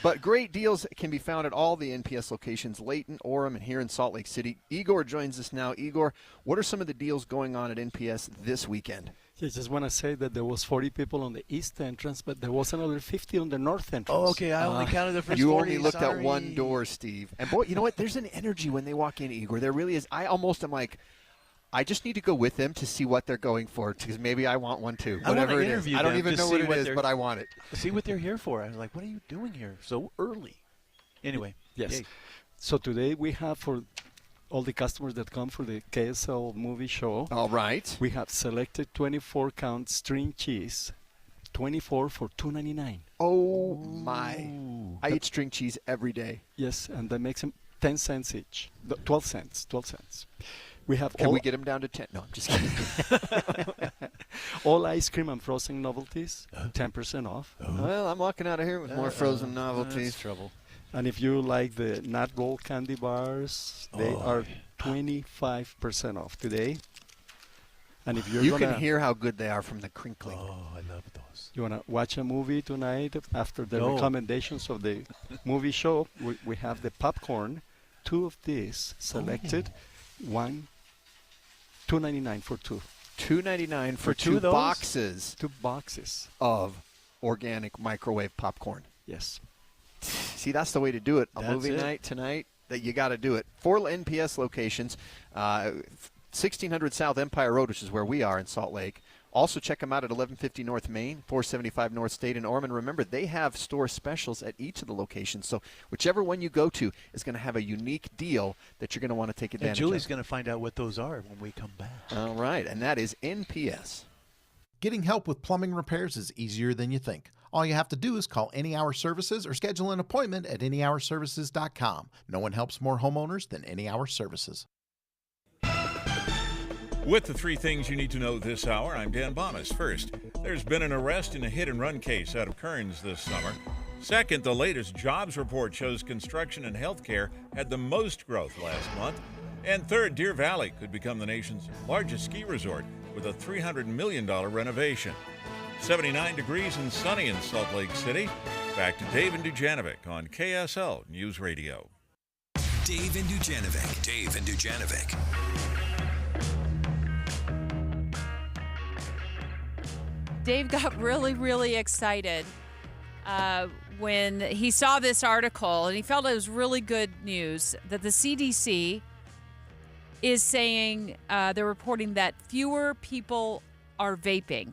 But great deals can be found at all the NPS locations, Layton, Orem, and here in Salt Lake City. Igor joins us now. Igor, what are some of the deals going on at NPS this weekend? I just want to say that there was 40 people on the east entrance, but there was another 50 on the north entrance. Oh, okay. I only counted the first 40. You only looked Sorry. at one door, Steve. And boy, you know what? There's an energy when they walk in, Igor. There really is. I almost am like, I just need to go with them to see what they're going for, because maybe I want one too. Whatever it is. I don't even know what it is, but I want it. See what they're here for. I was like, what are you doing here so early? Anyway. Yes. Yay. So today we have for all the customers that come for the KSL movie show. All right. We have selected 24-count string cheese, 24 for $2.99. Oh, my. I eat string cheese every day. Yes, and that makes them 10 cents each. 12 cents. 12 cents. We have Can we get them down to 10? No, I'm just kidding. all ice cream and frozen novelties, 10% off. Well, I'm walking out of here with more frozen novelties. That's trouble. And if you like the nut roll candy bars, they are 25% off today. And if You can hear how good they are from the crinkling. Oh, I love those. you want to watch a movie tonight after the No. recommendations of the movie show, we have the popcorn, 2 of these selected, $2.99 for 2. $2.99 for two two of those? boxes. 2 boxes of organic microwave popcorn. Yes. See, that's the way to do it. A That's movie it. night tonight, that you got to do it. 4 NPS locations, 1600 South Empire Road, which is where we are in Salt Lake. Also, check them out at 1150 North Main, 475 North State in Ormond. Remember, they have store specials at each of the locations. So whichever one you go to is going to have a unique deal that you're going to want to take And advantage Julie's of. going to find out what those are when we come back. All right, and that is NPS. Getting help with plumbing repairs is easier than you think. All you have to do is call Any Hour Services or schedule an appointment at anyhourservices.com. No one helps more homeowners than Any Hour Services. With the 3 things you need to know this hour, I'm Dan Bomas. First, there's been an arrest in a hit-and-run case out of Kearns this summer. Second, the latest jobs report shows construction and healthcare had the most growth last month. And third, Deer Valley could become the nation's largest ski resort with a $300 million renovation. 79 degrees and sunny in Salt Lake City. Back to Dave and Dujanovic on KSL News Radio. Dave and Dujanovic. Dave and Dujanovic. Dave got really, really excited when he saw this article, and he felt it was really good news that the CDC is saying they're reporting that fewer people are vaping.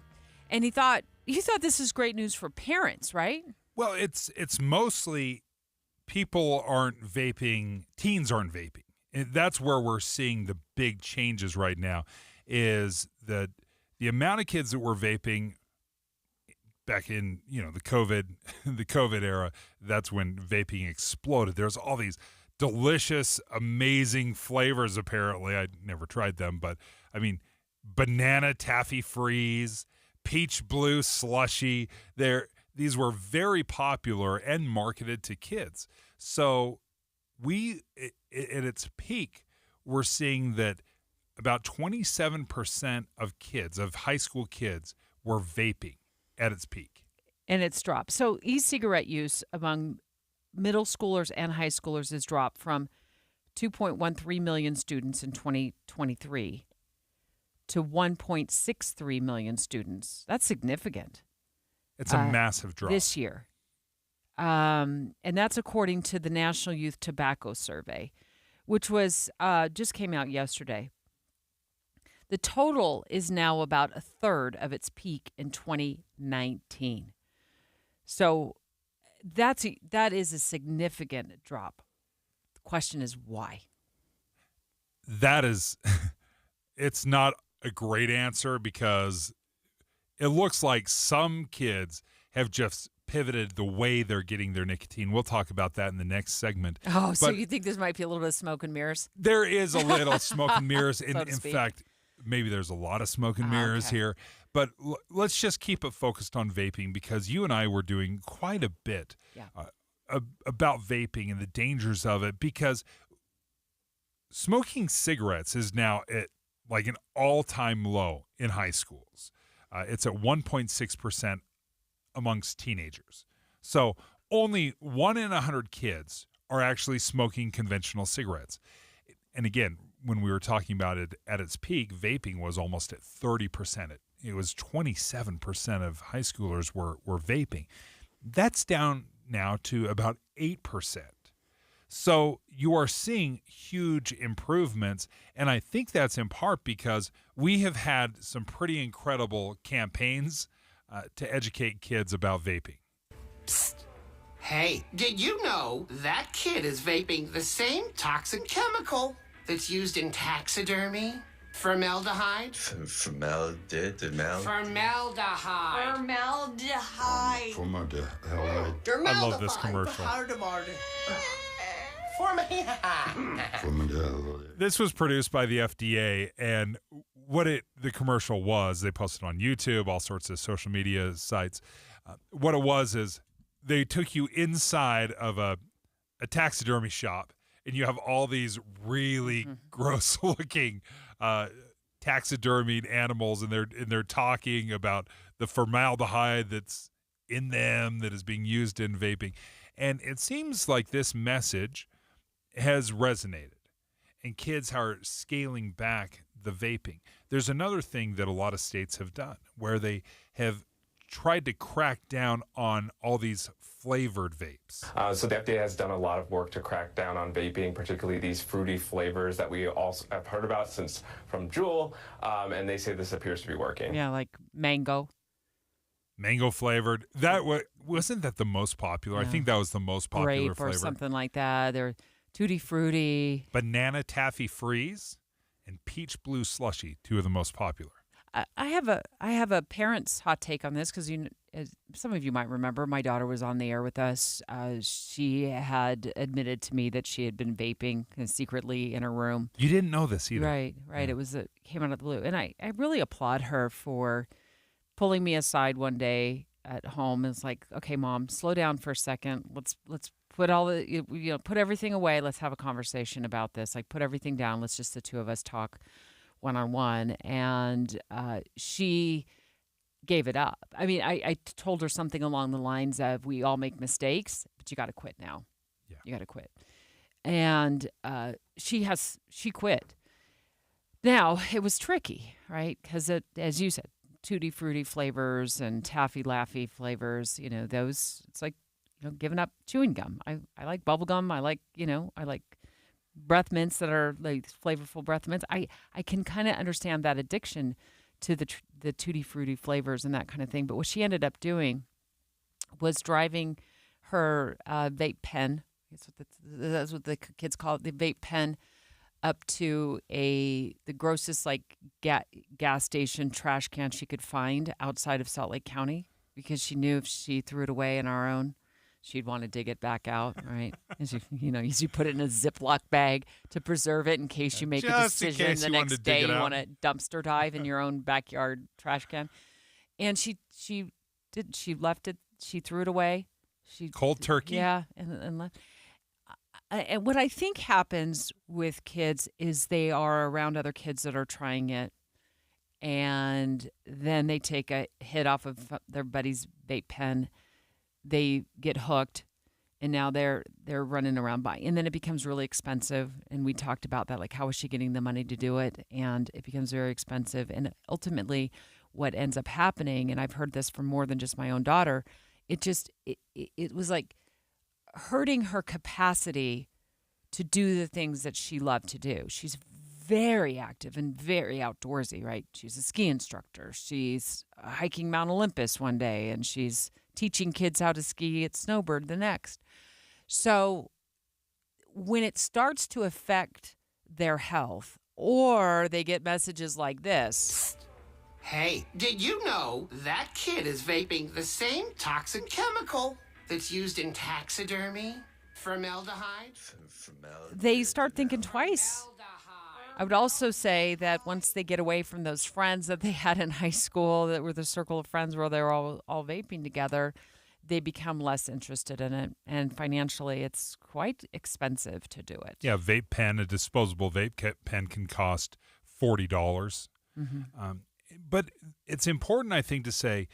And you thought this is great news for parents, right? Well, it's mostly people aren't vaping, teens aren't vaping. And that's where we're seeing the big changes right now, is that the amount of kids that were vaping back in, the COVID era, that's when vaping exploded. There's all these delicious, amazing flavors, apparently. I never tried them, but I mean, banana taffy freeze, peach blue slushy. These were very popular and marketed to kids. So at its peak, we're seeing that about 27% of kids, of high school kids, were vaping at its peak. And it's dropped. So e-cigarette use among middle schoolers and high schoolers has dropped from 2.13 million students in 2023 to 1.63 million students. That's significant. It's a massive drop. This year. And that's according to the National Youth Tobacco Survey, which was just came out yesterday. The total is now about a third of its peak in 2019. So that is a significant drop. The question is why? That is, it's not a great answer because it looks like some kids have just pivoted the way they're getting their nicotine. We'll talk about that in the next segment. Oh, so But you think this might be a little bit of smoke and mirrors? there is a little smoke and mirrors. So In to speak. fact, maybe there's a lot of smoke and mirrors here. But let's just keep it focused on vaping because you and I were doing quite a bit about vaping and the dangers of it because smoking cigarettes is now at like an all-time low in high schools. It's at 1.6% amongst teenagers. So only 1 in 100 kids are actually smoking conventional cigarettes. And again, when we were talking about it at its peak, vaping was almost at 30%. It was 27% of high schoolers were vaping. That's down now to about 8%. So you are seeing huge improvements, and I think that's in part because we have had some pretty incredible campaigns to educate kids about vaping. Psst. Hey, did you know that kid is vaping the same toxic chemical that's used in taxidermy? Formaldehyde? Formaldehyde. Formaldehyde. I love this commercial. This was produced by the FDA, and the commercial was, they posted on YouTube, all sorts of social media sites. What it was is they took you inside of a taxidermy shop, and you have all these really gross-looking taxidermied animals, and they're talking about the formaldehyde that's in them that is being used in vaping. And it seems like this message has resonated, and kids are scaling back the vaping. There's another thing that a lot of states have done where they have tried to crack down on all these flavored vapes. So the FDA has done a lot of work to crack down on vaping, particularly these fruity flavors that we also have heard about since from Juul, and they say this appears to be working. Yeah, like mango. Mango flavored. Wasn't that the most popular? Yeah. I think that was the most popular Grape flavor. or something like that. They're tutti frutti. Banana taffy freeze and peach blue slushy, 2 of the most popular. I have a parent's hot take on this because some of you might remember my daughter was on the air with us. She had admitted to me that she had been vaping secretly in her room. You didn't know this either, right? Yeah. It came out of the blue, and I really applaud her for pulling me aside one day at home. And it's like, okay, Mom, slow down for a second. Let's put put everything away. Let's have a conversation about this. Like, put everything down. Let's just the two of us talk one-on-one. And she gave it up. I mean, I told her something along the lines of, we all make mistakes, but you got to quit now. Yeah. You got to quit. And she quit. Now, it was tricky, right? Because as you said, tutti frutti flavors and taffy laffy flavors, those, it's like, giving up chewing gum. I like bubble gum. I like breath mints that are like flavorful breath mints. I can kind of understand that addiction to the tutti frutti flavors and that kind of thing. But what she ended up doing was driving her vape pen. That's what the kids call it, the vape pen, up to the grossest gas station trash can she could find outside of Salt Lake County, because she knew if she threw it away in our own, she'd want to dig it back out, right? As you put it in a Ziploc bag to preserve it in case you make a decision the next day you want to dumpster dive in your own backyard trash can. And she left it. She threw it away. Cold turkey. Yeah, and left. And what I think happens with kids is they are around other kids that are trying it, and then they take a hit off of their buddy's vape pen. They get hooked, and now they're running around buying. And then it becomes really expensive. And we talked about that, like, how is she getting the money to do it? And it becomes very expensive. And ultimately what ends up happening, and I've heard this from more than just my own daughter, it was like hurting her capacity to do the things that she loved to do. She's very active and very outdoorsy, right? She's a ski instructor. She's hiking Mount Olympus one day, and she's teaching kids how to ski at Snowbird the next. So when it starts to affect their health or they get messages like this. Hey, did you know that kid is vaping the same toxic chemical that's used in taxidermy? Formaldehyde? They start thinking twice. I would also say that once they get away from those friends that they had in high school, that were the circle of friends where they were all vaping together, they become less interested in it. And financially, it's quite expensive to do it. Yeah, vape pen, a disposable vape pen can cost $40. Mm-hmm. But it's important, I think, to say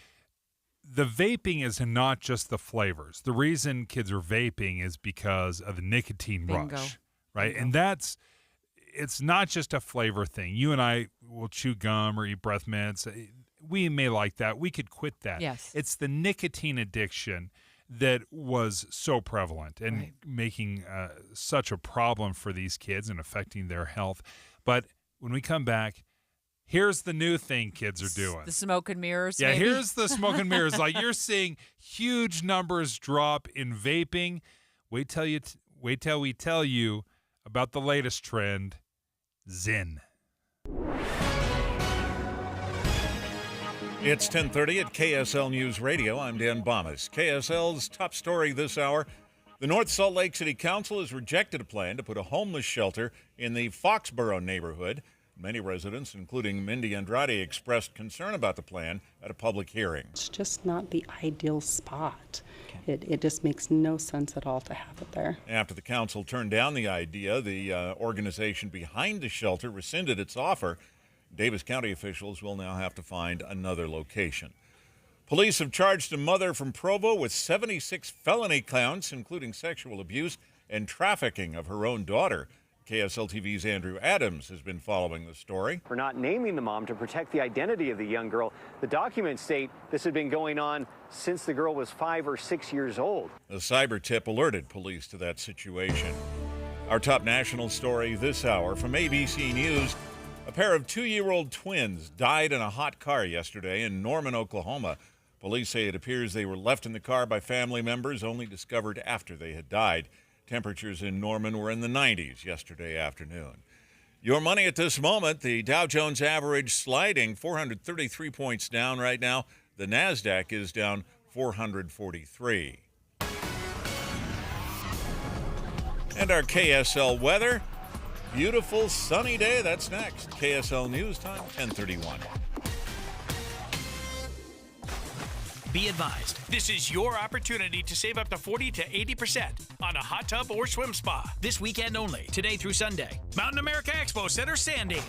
the vaping is not just the flavors. The reason kids are vaping is because of the nicotine Bingo. rush, right? Bingo. And it's not just a flavor thing. You and I will chew gum or eat breath mints. We may like that. We could quit that. Yes. It's the nicotine addiction that was so prevalent and making such a problem for these kids and affecting their health. But when we come back, here's the new thing kids are doing. The smoke and mirrors, Yeah, maybe? here's the smoke and mirrors. Like, you're seeing huge numbers drop in vaping. Wait till we tell you about the latest trend, Zyn. It's 10:30 at KSL News Radio. I'm Dan Bomas. KSL's top story this hour. The North Salt Lake City Council has rejected a plan to put a homeless shelter in the Foxborough neighborhood. Many residents, including Mindy Andrade, expressed concern about the plan at a public hearing. It's just not the ideal spot. It just makes no sense at all to have it there. After the council turned down the idea, the organization behind the shelter rescinded its offer. Davis County officials will now have to find another location. Police have charged a mother from Provo with 76 felony counts, including sexual abuse and trafficking of her own daughter. KSL TV's Andrew Adams has been following the story. For not naming the mom to protect the identity of the young girl. The documents state this had been going on since the girl was 5 or 6 years old. A cyber tip alerted police to that situation. Our top national story this hour from ABC News. A pair of 2-year-old twins died in a hot car yesterday in Norman, Oklahoma. Police say it appears they were left in the car by family members, only discovered after they had died. Temperatures in Norman were in the 90s yesterday afternoon. Your money at this moment, the Dow Jones average sliding 433 points down right now. The NASDAQ is down 443. And our KSL weather. Beautiful sunny day. That's next. KSL News Time, 10:31. Be advised, this is your opportunity to save up to 40 to 80% on a hot tub or swim spa. This weekend only, today through Sunday. Mountain America Expo Center, Sandy.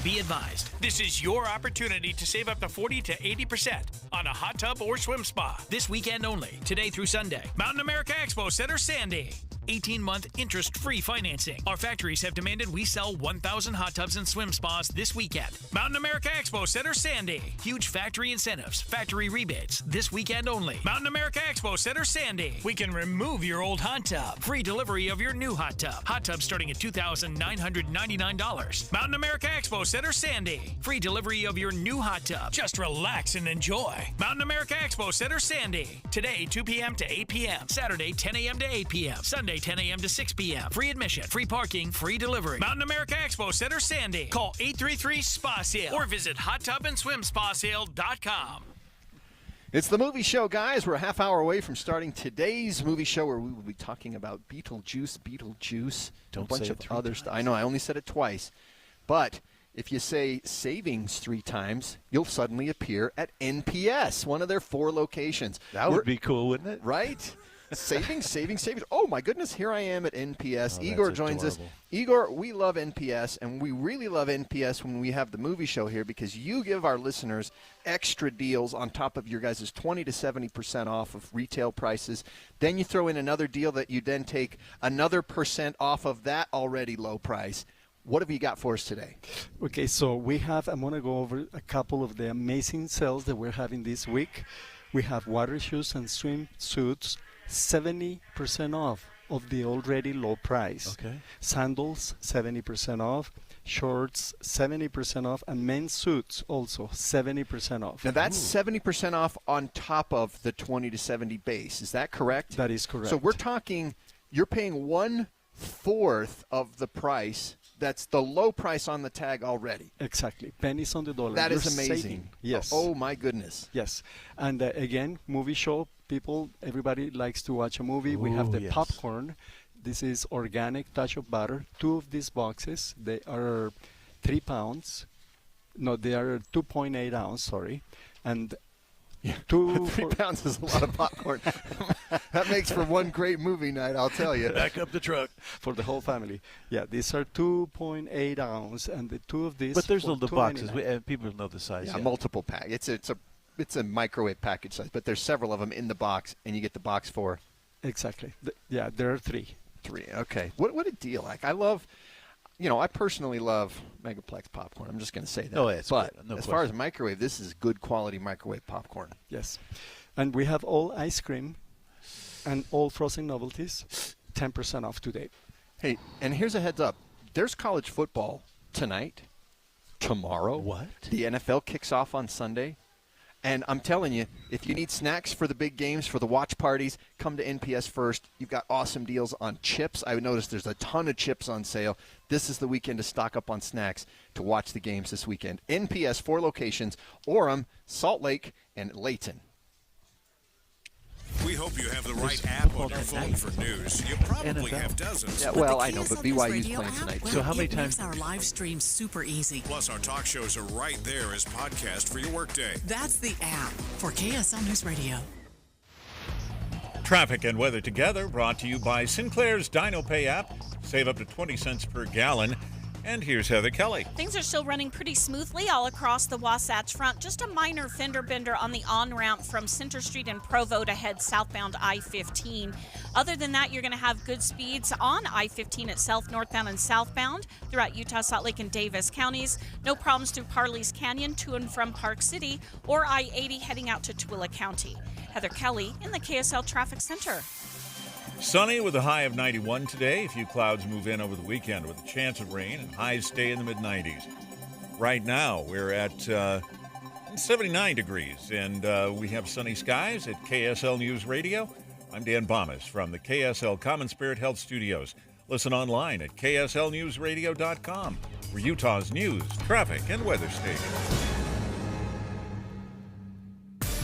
Be advised, this is your opportunity to save up to 40 to 80% on a hot tub or swim spa. This weekend only, today through Sunday. Mountain America Expo Center, Sandy. 18-month interest-free financing. Our factories have demanded we sell 1,000 hot tubs and swim spas this weekend. Mountain America Expo Center, Sandy. Huge factory incentives, factory rebates, this weekend only. Mountain America Expo Center, Sandy. We can remove your old hot tub. Free delivery of your new hot tub. Hot tub starting at $2,999. Mountain America Expo Center, Sandy. Free delivery of your new hot tub. Just relax and enjoy. Mountain America Expo Center, Sandy. Today, 2 p.m. to 8 p.m. Saturday, 10 a.m. to 8 p.m. Sunday, 10 a.m. to 6 p.m. Free admission, free parking, free delivery. Mountain America Expo Center, Sandy. Call 833-SPA-SALE or visit hottubandSwimSpaSale.com. It's the movie show, guys. We're a half hour away from starting today's movie show where we will be talking about Beetlejuice, Don't a bunch say of it 3 other stuff. I know, I only said it twice. But if you say savings 3 times, you'll suddenly appear at NPS, one of their 4 locations. That would be cool, wouldn't it? Right? Savings. Oh, my goodness, here I am at NPS. Oh, Igor that's joins us. adorable. Igor, we love NPS, and we really love NPS when we have the movie show here because you give our listeners extra deals on top of your guys' 20 to 70% off of retail prices. Then you throw in another deal that you then take another % off of that already low price. What have you got for us today? Okay, so I'm going to go over a couple of the amazing sales that we're having this week. We have water shoes and swimsuits, 70% off of the already low price. Okay. Sandals, 70% off. Shorts, 70% off. And men's suits also, 70% off. Now, that's 70% off on top of the 20 to 70 base. Is that correct? That is correct. So we're talking, you're paying 1/4 of the price That's the low price on the tag already. Exactly. Pennies on the dollar. That is You're amazing. saving. Yes. Oh, my goodness. Yes. And again, movie show people, everybody likes to watch a movie. We have Ooh, the yes. popcorn. This is organic touch of butter. 2 of these boxes, they are 3 pounds. No, they are 2.8 ounce, sorry. And 3 pounds is a lot of popcorn. That makes for one great movie night, I'll tell you. Back up the truck. For the whole family. Yeah, these are 2.8 ounce, and the 2 of these. But there's for the boxes. $2.99. People know the size. Yeah, multiple pack. It's a microwave package size, but there's several of them in the box, and you get the box for. Exactly. Yeah, there are 3. 3. Okay. What a deal! Like I love. I personally love Megaplex popcorn. I'm just going to say that. Oh, yeah, it's but good. No as far as microwave, this is good quality microwave popcorn. Yes. And we have all ice cream and all frozen novelties, 10% off today. Hey, and here's a heads up. There's college football tonight, tomorrow. What? The NFL kicks off on Sunday. And I'm telling you, if you need snacks for the big games, for the watch parties, come to NPS first. You've got awesome deals on chips. I noticed there's a ton of chips on sale. This is the weekend to stock up on snacks to watch the games this weekend. NPS, 4 locations, Orem, Salt Lake, and Layton. We hope you have the right app on your phone for news. You probably have dozens. Yeah, well, I know, but BYU's playing tonight. So how many times? It makes our live stream super easy. Plus, our talk shows are right there as podcast for your workday. That's the app for KSL News Radio. Traffic and weather together brought to you by Sinclair's DinoPay app. Save up to 20 cents per gallon. And here's Heather Kelly. Things are still running pretty smoothly all across the Wasatch Front. Just a minor fender bender on the on-ramp from Center Street and Provo to head southbound I-15. Other than that, you're going to have good speeds on I-15 itself, northbound and southbound, throughout Utah, Salt Lake, and Davis counties. No problems through Parley's Canyon to and from Park City, or I-80 heading out to Tooele County. Heather Kelly in the KSL Traffic Center. Sunny with a high of 91 today. A few clouds move in over the weekend with a chance of rain, and highs stay in the mid-90s. Right now, we're at 79 degrees, and we have sunny skies at KSL News Radio. I'm Dan Bomas from the KSL Common Spirit Health Studios. Listen online at kslnewsradio.com for Utah's news, traffic, and weather station.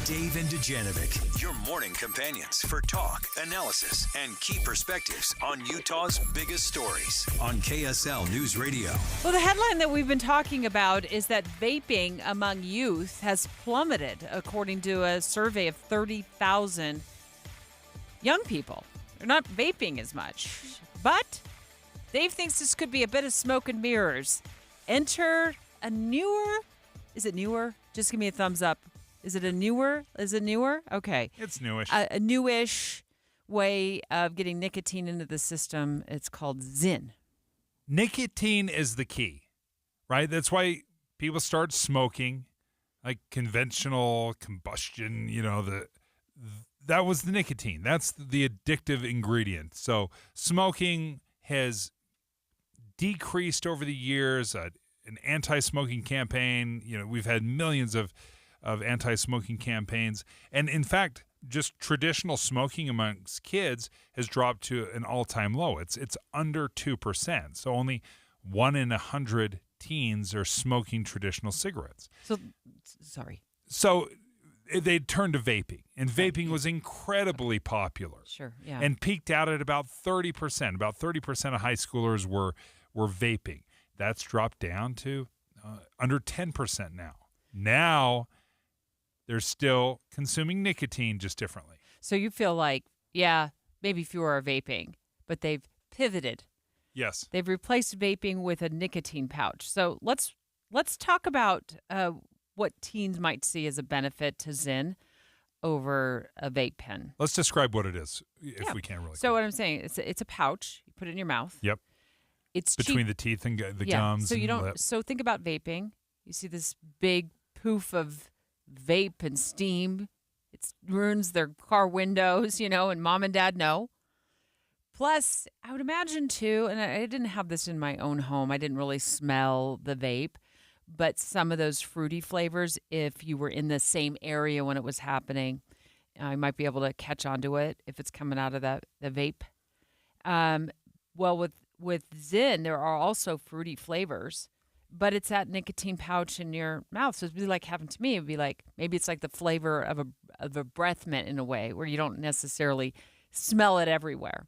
Dave and Dujanovic, your morning companions for talk, analysis, and key perspectives on Utah's biggest stories on KSL News Radio. Well, the headline that we've been talking about is that vaping among youth has plummeted, according to a survey of 30,000 young people. They're not vaping as much. But Dave thinks this could be a bit of smoke and mirrors. Enter a newer, is it newer? Just give me a thumbs up. Is it newer? Okay. It's newish. A newish way of getting nicotine into the system. It's called Zyn. Nicotine is the key, right? That's why people start smoking, like conventional combustion, that was the nicotine. That's the addictive ingredient. So smoking has decreased over the years. An anti-smoking campaign, we've had millions of anti-smoking campaigns. And in fact, just traditional smoking amongst kids has dropped to an all-time low. It's under 2%. So only 1 in 100 teens are smoking traditional cigarettes. So they turned to vaping, and vaping was incredibly popular. Sure, yeah. And peaked out at about 30%. About 30% of high schoolers were vaping. That's dropped down to under 10% now. Now they're still consuming nicotine just differently. So you feel like, maybe fewer are vaping, but they've pivoted. Yes. They've replaced vaping with a nicotine pouch. So let's talk about what teens might see as a benefit to Zyn over a vape pen. Let's describe what it is, if we can really. So what I'm saying, it's a pouch. You put it in your mouth. Yep. It's between cheap. the teeth and the gums. So you and don't. lips. So think about vaping. You see this big poof of vape and steam. It ruins their car windows, and mom and dad know. Plus, I would imagine too, and I didn't have this in my own home. I didn't really smell the vape, but some of those fruity flavors, if you were in the same area when it was happening, I might be able to catch onto it if it's coming out of the vape. Well, Zyn, there are also fruity flavors, but it's that nicotine pouch in your mouth. So it'd be like happened to me. It'd be like maybe it's like the flavor of a breath mint in a way where you don't necessarily smell it everywhere.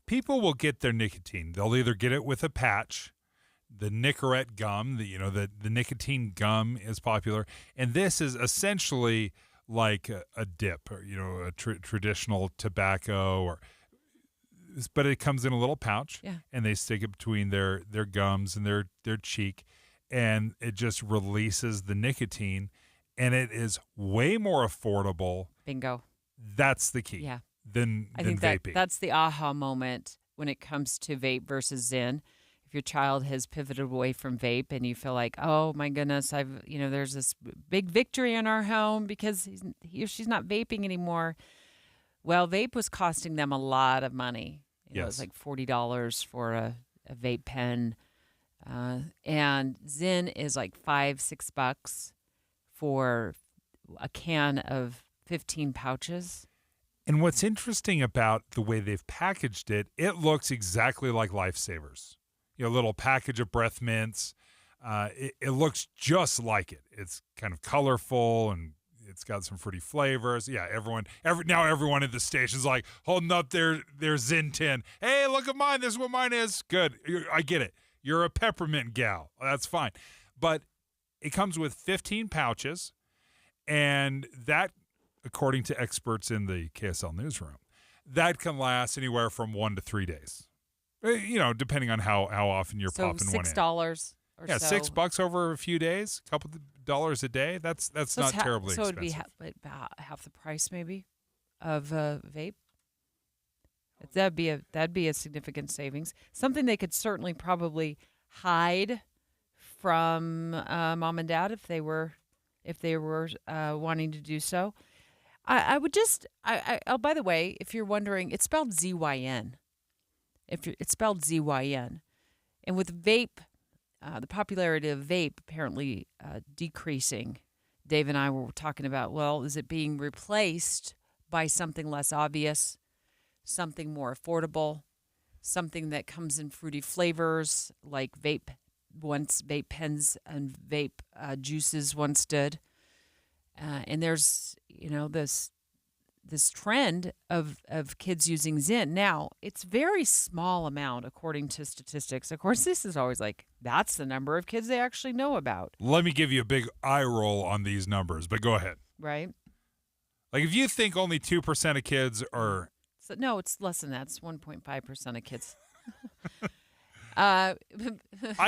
People will get their nicotine. They'll either get it with a patch, the Nicorette gum, the nicotine gum is popular, and this is essentially like a dip, or a traditional tobacco, but it comes in a little pouch, and they stick it between their gums and their cheek, and it just releases the nicotine, and it is way more affordable. Bingo. That's the key. Yeah. Than vaping. That's the aha moment when it comes to vape versus Zyn. If your child has pivoted away from vape and you feel like, oh my goodness, there's this big victory in our home because he or she's not vaping anymore. Well, vape was costing them a lot of money. It was like $40 for a vape pen. And Zyn is like $5-6 for a can of 15 pouches. And what's interesting about the way they've packaged it, it looks exactly like Lifesavers. A little package of breath mints. It looks just like it. It's kind of colorful and it's got some fruity flavors. Yeah, everyone at the station's like holding up their Zyn tin. Hey, look at mine. This is what mine is. Good. I get it. You're a peppermint gal. That's fine. But it comes with 15 pouches, and that, according to experts in the KSL newsroom, that can last anywhere from 1 to 3 days. Depending on how often you're popping one in. $6 or so. $6 over a few days, a couple of dollars a day. That's not terribly expensive. So it'd be about half the price maybe of a vape. That'd be a significant savings. Something they could certainly probably hide from mom and dad if they were wanting to do so. I would just by the way, if you're wondering, it's spelled ZYN. It's spelled ZYN. And with vape, the popularity of vape apparently decreasing. Dave and I were talking about, well, is it being replaced by something less obvious, something more affordable, something that comes in fruity flavors like vape pens and vape juices once did. And there's, this trend of kids using Zyn. Now, it's very small amount according to statistics. Of course, this is always like, that's the number of kids they actually know about. Let me give you a big eye roll on these numbers, but go ahead. Right. Like if you think only 2% of kids are... So, no, it's less than that. It's 1.5% of kids. I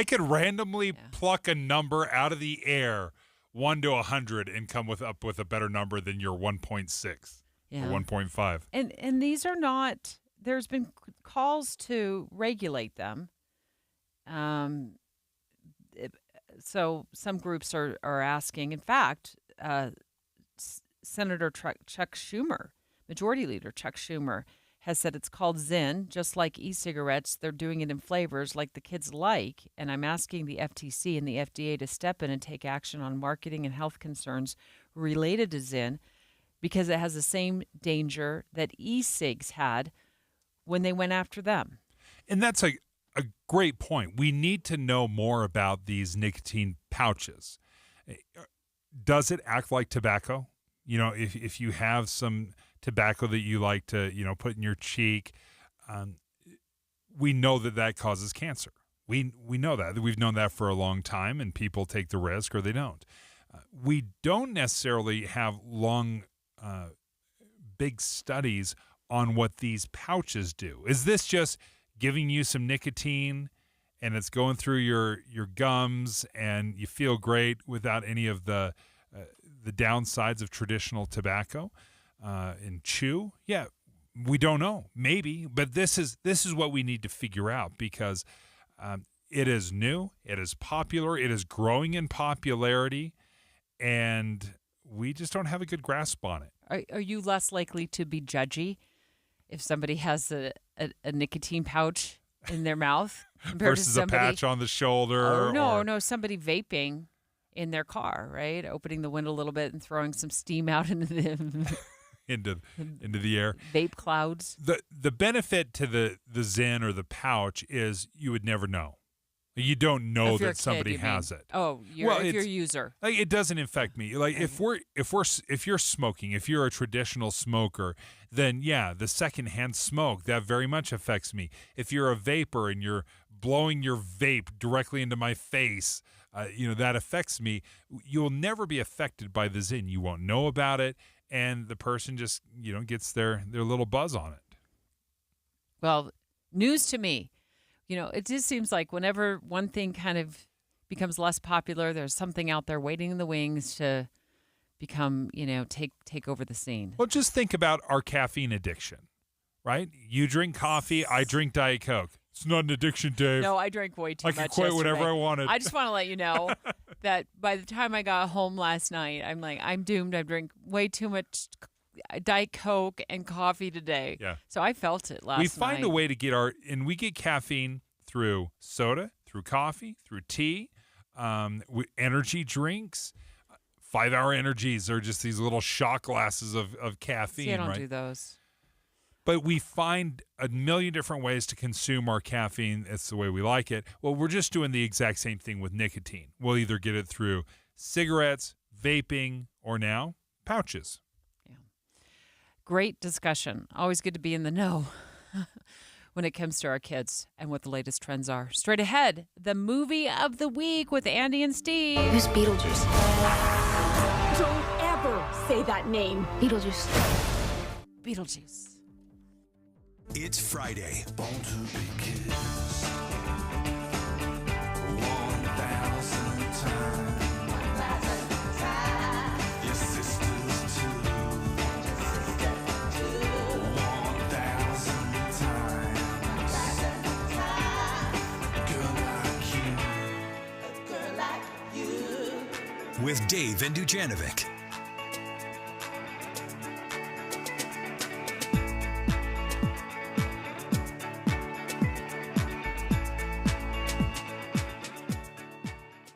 could randomly pluck a number out of the air, 1 to 100, and come up with a better number than your 1.6. Yeah. Or 1.5. And these are not, there's been calls to regulate them. So some groups are asking. In fact, Senator Chuck Schumer, Majority Leader Chuck Schumer, has said it's called Zyn, just like e-cigarettes. They're doing it in flavors like the kids like. And I'm asking the FTC and the FDA to step in and take action on marketing and health concerns related to Zyn, because it has the same danger that e-cigs had when they went after them. And that's a great point. We need to know more about these nicotine pouches. Does it act like tobacco? If you have some tobacco that you like to, put in your cheek, we know that causes cancer. We know that. We've known that for a long time, and people take the risk or they don't. We don't necessarily have big studies on what these pouches do. Is this just giving you some nicotine and it's going through your gums and you feel great without any of the downsides of traditional tobacco and chew? Yeah, we don't know. Maybe, but this is what we need to figure out, because it is new, it is popular, it is growing in popularity, and we just don't have a good grasp on it. Are you less likely to be judgy if somebody has a nicotine pouch in their mouth versus a patch on the shoulder? Or somebody vaping in their car, right? Opening the window a little bit and throwing some steam out into the into the air. Vape clouds. The benefit to the Zyn or the pouch is you would never know. You don't know that somebody has it. Oh, if you're a user. Like, it doesn't infect me. Like if you're smoking, if you're a traditional smoker, then yeah, the secondhand smoke that very much affects me. If you're a vapor and you're blowing your vape directly into my face, that affects me. You'll never be affected by the Zyn. You won't know about it, and the person just gets their little buzz on it. Well, news to me. It just seems like whenever one thing kind of becomes less popular, there's something out there waiting in the wings to become, take over the scene. Well, just think about our caffeine addiction, right? You drink coffee, I drink Diet Coke. It's not an addiction, Dave. No, I drank way too much. I could quit whatever I wanted. I just want to let you know that by the time I got home last night, I'm like, I'm doomed. I drank way too much Diet Coke and coffee today. Yeah. So I felt it last night. We find a way to get we get caffeine through soda, through coffee, through tea, energy drinks. 5-hour energies are just these little shot glasses of caffeine. See, I don't right? do those. But we find a million different ways to consume our caffeine. It's the way we like it. Well, we're just doing the exact same thing with nicotine. We'll either get it through cigarettes, vaping, or now pouches. Yeah. Great discussion. Always good to be in the know when it comes to our kids and what the latest trends are. Straight ahead, the movie of the week with Andy and Steve. Who's Beetlejuice? Don't ever say that name. Beetlejuice. Beetlejuice. It's Friday. With Dave and Dujanovic.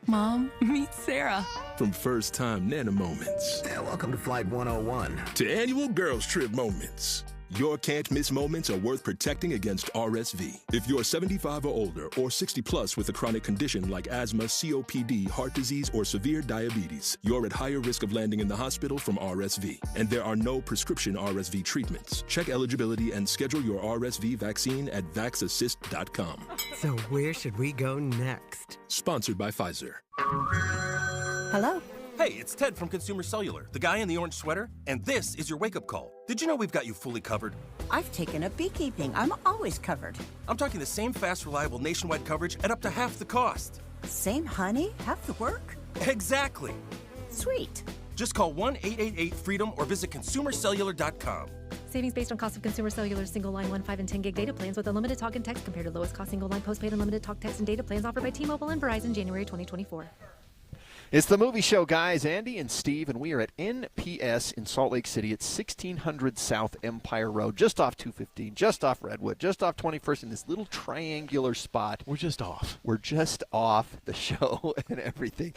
Mom, meet Sarah. From first-time Nana moments. Welcome to Flight 101. To annual girls trip moments. Your can't-miss moments are worth protecting against RSV. If you're 75 or older or 60 plus with a chronic condition like asthma, COPD, heart disease, or severe diabetes, you're at higher risk of landing in the hospital from RSV. And there are no prescription RSV treatments. Check eligibility and schedule your RSV vaccine at vaxassist.com. So where should we go next? Sponsored by Pfizer. Hello? Hey, it's Ted from Consumer Cellular, the guy in the orange sweater, and this is your wake-up call. Did you know we've got you fully covered? I've taken up beekeeping. I'm always covered. I'm talking the same fast, reliable nationwide coverage at up to half the cost. Same honey, half the work? Exactly. Sweet. Just call 1-888-FREEDOM or visit consumercellular.com. Savings based on cost of Consumer Cellular single line 1, 5, and 10 gig data plans with unlimited talk and text compared to lowest cost single line postpaid unlimited talk, text, and data plans offered by T-Mobile and Verizon January 2024. It's the movie show, guys. Andy and Steve, and we are at NPS in Salt Lake City at 1600 South Empire Road, just off 215, just off Redwood, just off 21st, in this little triangular spot. We're just off. We're just off the show and everything.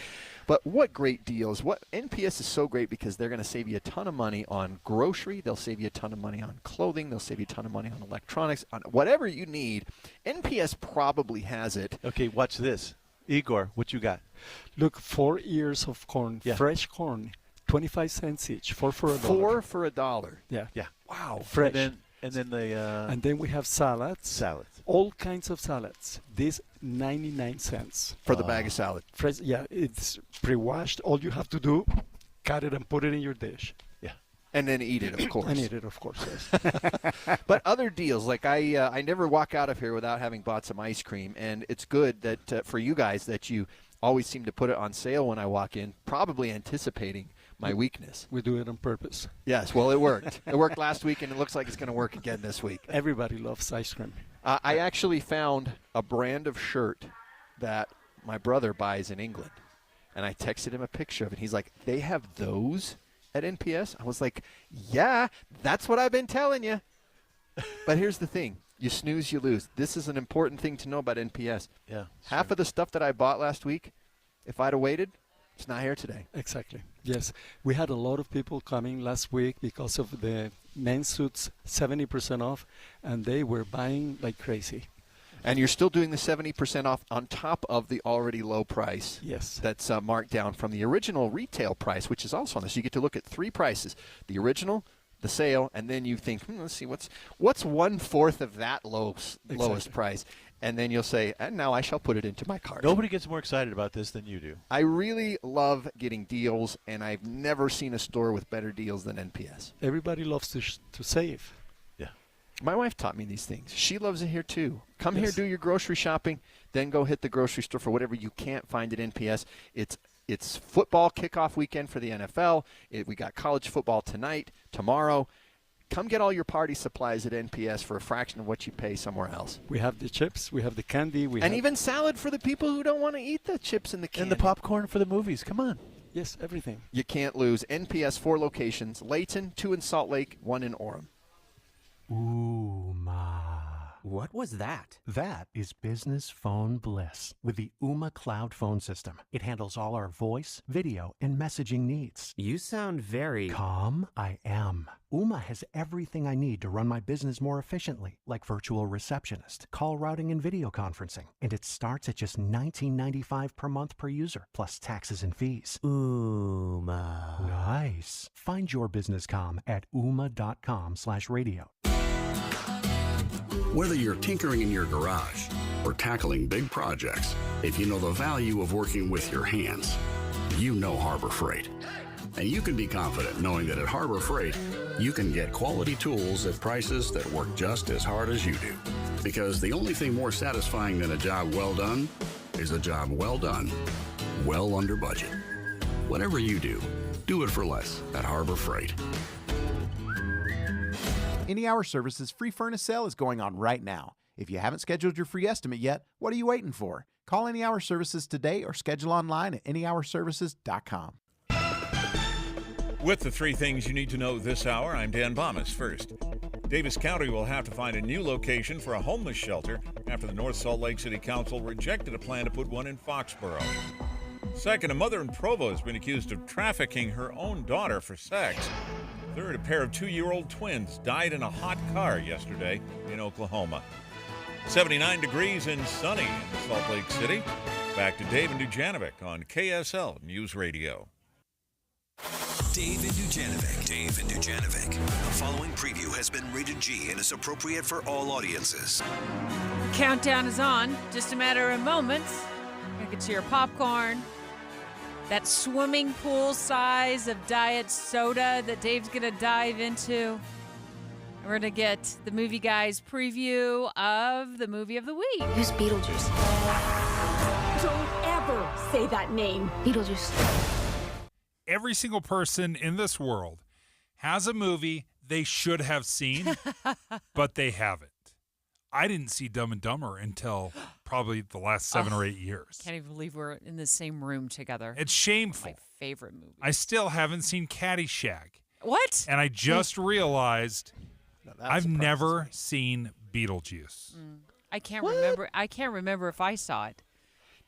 But what great deals. What NPS is so great because they're going to save you a ton of money on grocery. They'll save you a ton of money on clothing. They'll save you a ton of money on electronics, on whatever you need. NPS probably has it. Okay, watch this. Igor, what you got? Look, 4 ears of corn, fresh corn, 25 cents each, 4 for $1. 4 for $1. Yeah. Yeah. Wow. Fresh. And then the and then we have salads. Salads. All kinds of salads. This 99 cents. For the bag of salad. Fresh, yeah, it's pre-washed. All you have to do, cut it and put it in your dish. Yeah. And then eat it, of course. And eat it, of course, yes. But other deals, like I never walk out of here without having bought some ice cream. And it's good that for you guys that you always seem to put it on sale when I walk in, probably anticipating my weakness. We do it on purpose. Yes, well, it worked. It worked last week, and it looks like it's going to work again this week. Everybody loves ice cream. I actually found a brand of shirt that my brother buys in England, and I texted him a picture of it. He's like, they have those at NPS? I was like, yeah, that's what I've been telling you. But here's the thing. You snooze, you lose. This is an important thing to know about NPS. Yeah. Half of the stuff that I bought last week, if I'd have waited, It's not here today. Exactly. Yes. We had a lot of people coming last week because of the men's suits 70% off, and they were buying like crazy. And you're still doing the 70% off on top of the already low price. Yes. That's marked down from the original retail price, which is also on this. You get to look at 3 prices: the original, the sale, and then you think, let's see, what's 1/4 of that lowest price? And then you'll say, and now I shall put it into my cart. Nobody gets more excited about this than you do. I really love getting deals, and I've never seen a store with better deals than NPS. Everybody loves to save. Yeah. My wife taught me these things. She loves it here, too. Come here, Yes. do your grocery shopping, then go hit the grocery store for whatever you can't find at NPS. It's football kickoff weekend for the NFL. We got college football tonight, tomorrow. Come get all your party supplies at NPS for a fraction of what you pay somewhere else. We have the chips, we have the candy, and even salad for the people who don't want to eat the chips and the candy. And the popcorn for the movies. Come on. Yes, everything. You can't lose. NPS 4 locations: Layton, 2 in Salt Lake, 1 in Orem. What was that? That is business phone bliss with the Ooma Cloud phone system. It handles all our voice, video, and messaging needs. You sound very calm. I am. Ooma has everything I need to run my business more efficiently, like virtual receptionist, call routing, and video conferencing. And it starts at just $19.95 per month per user, plus taxes and fees. Ooma. Nice. Find your business comm at ooma.com/radio. Whether you're tinkering in your garage or tackling big projects, if you know the value of working with your hands, you know Harbor Freight. And you can be confident knowing that at Harbor Freight, you can get quality tools at prices that work just as hard as you do. Because the only thing more satisfying than a job well done is a job well done, well under budget. Whatever you do it for less at Harbor Freight. Any Hour Services free furnace sale is going on right now. If you haven't scheduled your free estimate yet, what are you waiting for? Call Any Hour Services today or schedule online at anyhourservices.com. With the 3 things you need to know this hour, I'm Dan Bomas. First, Davis County will have to find a new location for a homeless shelter after the North Salt Lake City Council rejected a plan to put one in Foxborough. Second, a mother in Provo has been accused of trafficking her own daughter for sex. Third, a pair of 2-year-old twins died in a hot car yesterday in Oklahoma. 79 degrees and sunny in Salt Lake City. Back to Dave and Dujanovic on KSL News Radio. Dave and Dujanovic. Dave and Dujanovic. The following preview has been rated G and is appropriate for all audiences. Countdown is on. Just a matter of moments. Gonna get to your popcorn. That swimming pool size of diet soda that Dave's going to dive into. We're going to get the movie guys preview of the movie of the week. Who's Beetlejuice? Don't ever say that name. Beetlejuice. Every single person in this world has a movie they should have seen, but they haven't. I didn't see Dumb and Dumber until probably the last 7 or 8 years. Can't even believe we're in the same room together. It's shameful. My favorite movie. I still haven't seen Caddyshack. What? And I just realized I've never seen Beetlejuice. I can't remember. I can't remember if I saw it.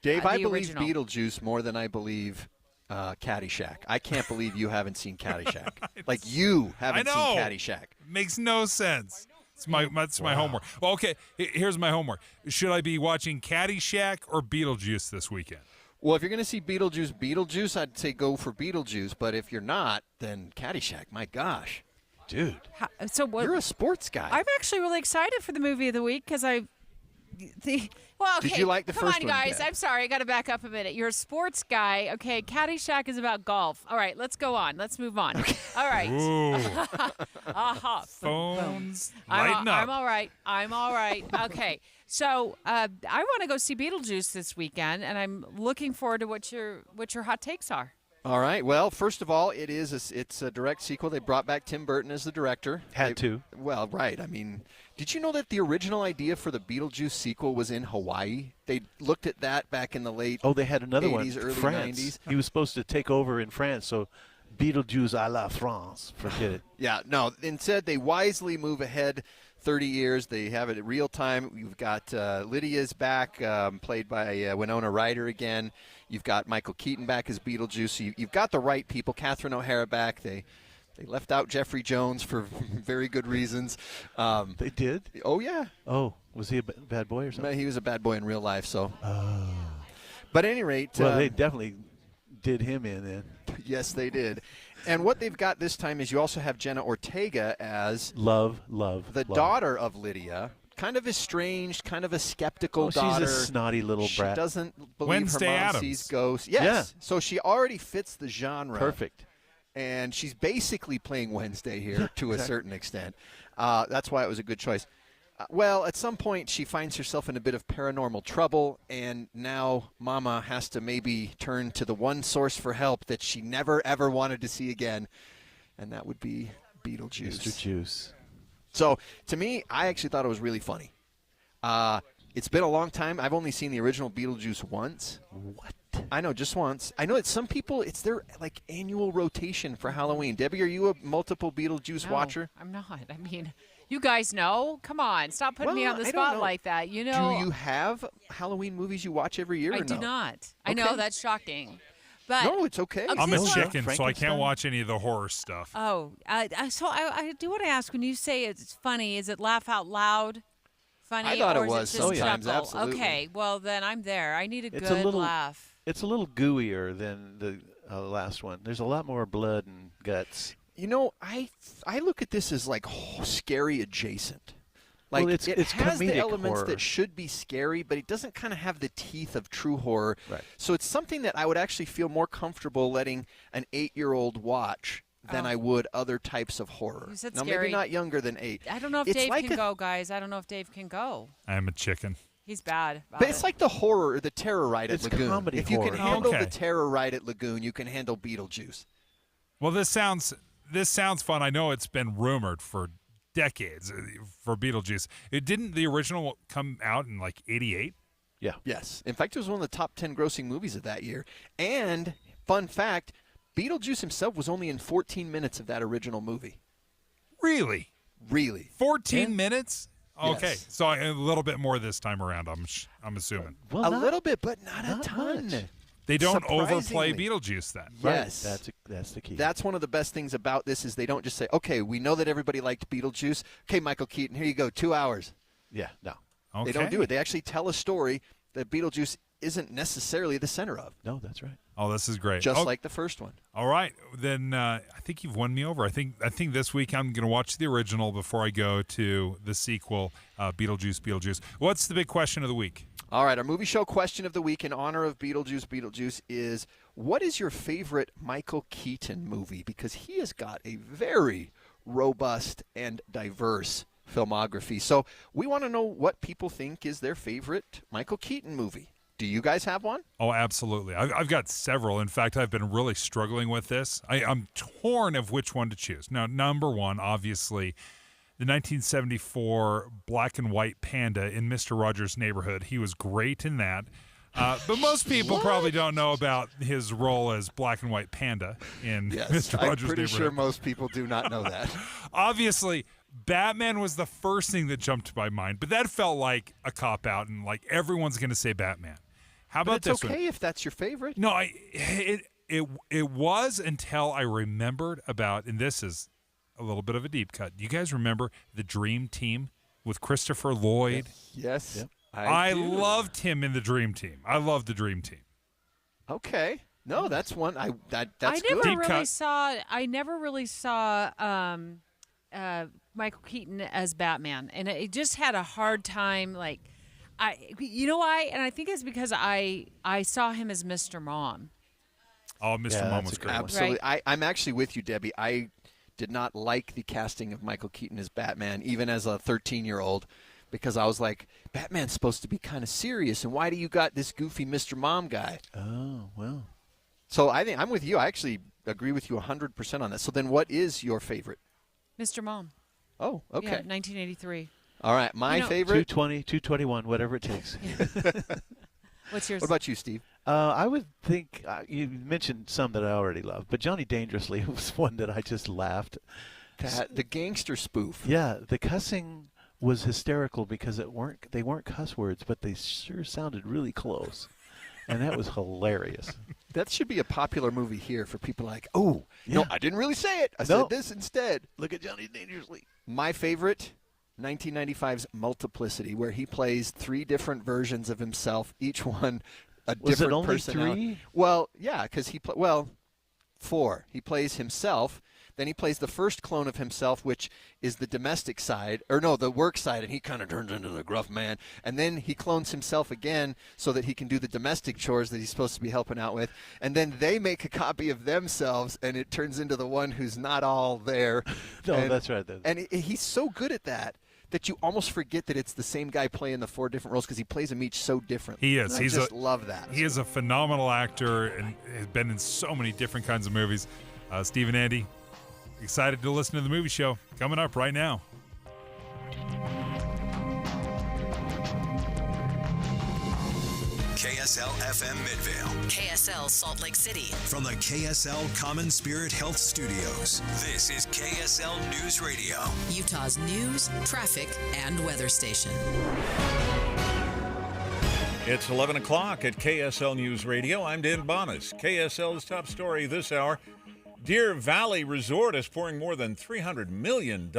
Dave, I believe original. Beetlejuice more than I believe Caddyshack. I can't believe you haven't seen Caddyshack. Like you haven't seen Caddyshack. Makes no sense. That's my homework. Well, okay, here's my homework. Should I be watching Caddyshack or Beetlejuice this weekend? Well, if you're going to see Beetlejuice, I'd say go for Beetlejuice. But if you're not, then Caddyshack. My gosh. Dude. So what? You're a sports guy. I'm actually really excited for the movie of the week because well, okay. Did you like the Come first on, one, guys. Dad? I'm sorry. I got to back up a minute. You're a sports guy. Okay, Caddyshack is about golf. All right, let's go on. Let's move on. Okay. All right. Aha. Phones. Lighten up. I'm all right. I'm all right. Okay. So I want to go see Beetlejuice this weekend, and I'm looking forward to what your hot takes are. All right. Well, first of all, it's a direct sequel. They brought back Tim Burton as the director. Had to. Well, right. I mean, did you know that the original idea for the Beetlejuice sequel was in Hawaii? They looked at that back in the late they had another 80s, one. early France. 90s. He was supposed to take over in France, so Beetlejuice à la France. Forget it. Yeah, no. Instead, they wisely move ahead 30 years. They have it in real time. You've got Lydia's back, played by Winona Ryder again. You've got Michael Keaton back as Beetlejuice. So you've got the right people. Catherine O'Hara back. They left out Jeffrey Jones for very good reasons. They did? Oh, yeah. Oh, was he a bad boy or something? He was a bad boy in real life, so. Oh. But at any rate. Well, they definitely did him in then. Yes, they did. And what they've got this time is you also have Jenna Ortega as the daughter of Lydia. Kind of estranged, kind of a skeptical daughter. She's a snotty little brat. She doesn't believe Wednesday her mom Addams. sees ghosts. Yes. Yeah. So she already fits the genre. Perfect. And she's basically playing Wednesday here to a certain extent. That's why it was a good choice. Well, at some point she finds herself in a bit of paranormal trouble, and now Mama has to maybe turn to the one source for help that she never, ever wanted to see again, and that would be Beetlejuice. Mr. Juice. So, to me, I actually thought it was really funny. It's been a long time. I've only seen the original Beetlejuice once. What? I know, just once. I know that some people, it's their annual rotation for Halloween. Debbie, are you a multiple Beetlejuice watcher? I'm not. I mean, you guys know. Come on, stop putting me on the spot like that. You know. Do you have Halloween movies you watch every year? I or do no? not. Okay. I know that's shocking. But no, it's okay. I'm a chicken, so I can't watch any of the horror stuff. Oh, so I do want to ask, when you say it's funny, is it laugh out loud funny? I thought or it was is it just sometimes, chuckle? absolutely. Okay, well, then I'm there. I need a It's good a little laugh. It's a little gooier than the last one. There's a lot more blood and guts. You know, I look at this as scary adjacent. Like, well, it's has the comedic elements horror. that should be scary, but it doesn't kind of have the teeth of true horror. Right. So it's something that I would actually feel more comfortable letting an 8-year-old watch than I would other types of horror. You said now, scary. maybe not younger than 8. I don't know if It's Dave like can go, guys. I don't know if Dave can go. I'm a chicken. He's bad. But it's like the horror or the terror ride at It's Lagoon. comedy if you horror. can handle Okay. the terror ride at Lagoon, you can handle Beetlejuice. Well, this sounds fun. I know it's been rumored for decades for Beetlejuice. Didn't the original come out in 88? Yeah. Yes. In fact, it was one of the top 10 grossing movies of that year. And, fun fact, Beetlejuice himself was only in 14 minutes of that original movie. Really? Really. 14 minutes? Okay, Yes. so a little bit more this time around, I'm assuming. Well, a little bit, but not a ton. much. They don't overplay Surprisingly. Beetlejuice then. Yes. That's the key. That's one of the best things about this is they don't just say, okay, we know that everybody liked Beetlejuice. Okay, Michael Keaton, here you go, 2 hours. Yeah, no. Okay. They don't do it. They actually tell a story that Beetlejuice isn't necessarily the center of. No, that's right. Oh, this is great. Just like the first one. All right, then I think you've won me over. I think this week I'm going to watch the original before I go to the sequel, Beetlejuice. What's the big question of the week? All right, our movie show question of the week in honor of Beetlejuice is, what is your favorite Michael Keaton movie? Because he has got a very robust and diverse filmography. So we want to know what people think is their favorite Michael Keaton movie. Do you guys have one? Oh, absolutely. I've got several. In fact, I've been really struggling with this. I'm torn of which one to choose. Now, number one, obviously, the 1974 black and white panda in Mr. Rogers' Neighborhood. He was great in that. But most people probably don't know about his role as black and white panda in Mr. Rogers' I'm pretty Neighborhood. sure most people do not know that. Obviously, Batman was the first thing that jumped to my mind, but that felt like a cop-out, and everyone's going to say Batman. How about But it's this okay one? if that's your favorite. No, it was until I remembered about, and this is a little bit of a deep cut. You guys remember the Dream Team with Christopher Lloyd? Yes. Yep. I loved him in the Dream Team. I loved the Dream Team. Okay. No, that's one. That's I good. never really saw Michael Keaton as Batman, and it just had a hard time. You know why? And I think it's because I saw him as Mr. Mom. Oh, Mr. Mom was great. Absolutely. Right. I'm actually with you, Debbie. I did not like the casting of Michael Keaton as Batman, even as a 13-year-old, because I was like, Batman's supposed to be kind of serious, and why do you got this goofy Mr. Mom guy? Oh, well. So I think I'm with you. I actually agree with you 100% on that. So then what is your favorite? Mr. Mom. Oh, okay. Yeah, 1983. All right. My favorite? 220, 221, whatever it takes. What's yours? What about you, Steve? I would think you mentioned some that I already love, but Johnny Dangerously was one that I just laughed. The gangster spoof. Yeah, the cussing was hysterical because they weren't cuss words, but they sure sounded really close. And that was hilarious. That should be a popular movie here for people like, oh, no, I didn't really say it. I said this instead. Look at Johnny Dangerously. My favorite, 1995's Multiplicity, where he plays 3 different versions of himself, each one a different personality. 3? Well, yeah, because 4. He plays himself. Then he plays the first clone of himself, which is the domestic side, the work side, and he kind of turns into the gruff man. And then he clones himself again so that he can do the domestic chores that he's supposed to be helping out with. And then they make a copy of themselves, and it turns into the one who's not all there. That's right. And he's so good at that you almost forget that it's the same guy playing the 4 different roles because he plays them each so differently. He is. I love that. He is a phenomenal actor and has been in so many different kinds of movies. Steve and Andy, excited to listen to the movie show coming up right now. KSL FM Midvale. KSL Salt Lake City. From the KSL Common Spirit Health Studios, this is KSL News Radio. Utah's news, traffic, and weather station. It's 11 o'clock at KSL News Radio. I'm Dan Bonas. KSL's top story this hour. Deer Valley Resort is pouring more than $300 million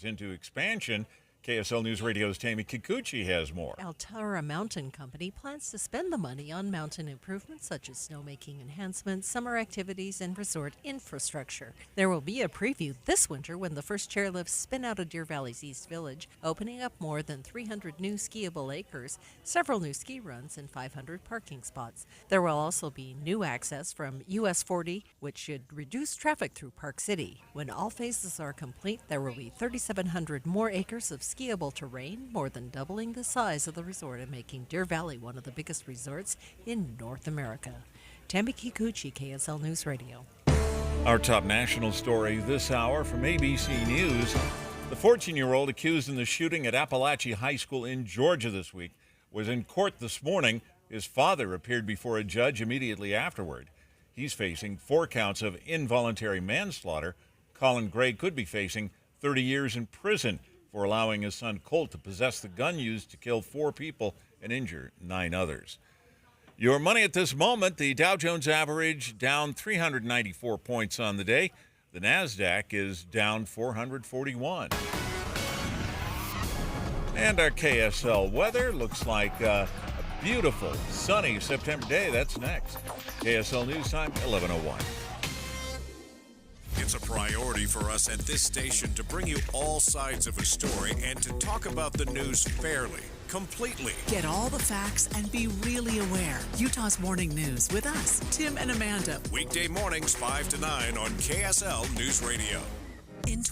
into expansion. KSL News Radio's Tammy Kikuchi has more. Altara Mountain Company plans to spend the money on mountain improvements such as snowmaking enhancements, summer activities, and resort infrastructure. There will be a preview this winter when the first chairlifts spin out of Deer Valley's East Village, opening up more than 300 new skiable acres, several new ski runs, and 500 parking spots. There will also be new access from US 40, which should reduce traffic through Park City. When all phases are complete, there will be 3,700 more acres of skiable terrain, more than doubling the size of the resort and making Deer Valley one of the biggest resorts in North America. Tammy Kikuchi, KSL News Radio. Our top national story this hour from ABC News. The 14-year-old accused in the shooting at Appalachia High School in Georgia this week was in court this morning. His father appeared before a judge immediately afterward. He's facing 4 counts of involuntary manslaughter. Colin Gray could be facing 30 years in prison for allowing his son Colt to possess the gun used to kill 4 people and injure 9 others. Your money at this moment, the Dow Jones average down 394 points on the day. The NASDAQ is down 441. And our KSL weather looks like a beautiful, sunny September day. That's next. KSL News Time, 11:01. It's a priority for us at this station to bring you all sides of a story and to talk about the news fairly, completely. Get all the facts and be really aware. Utah's Morning News with us, Tim and Amanda. Weekday mornings 5 to 9 on KSL News Radio. In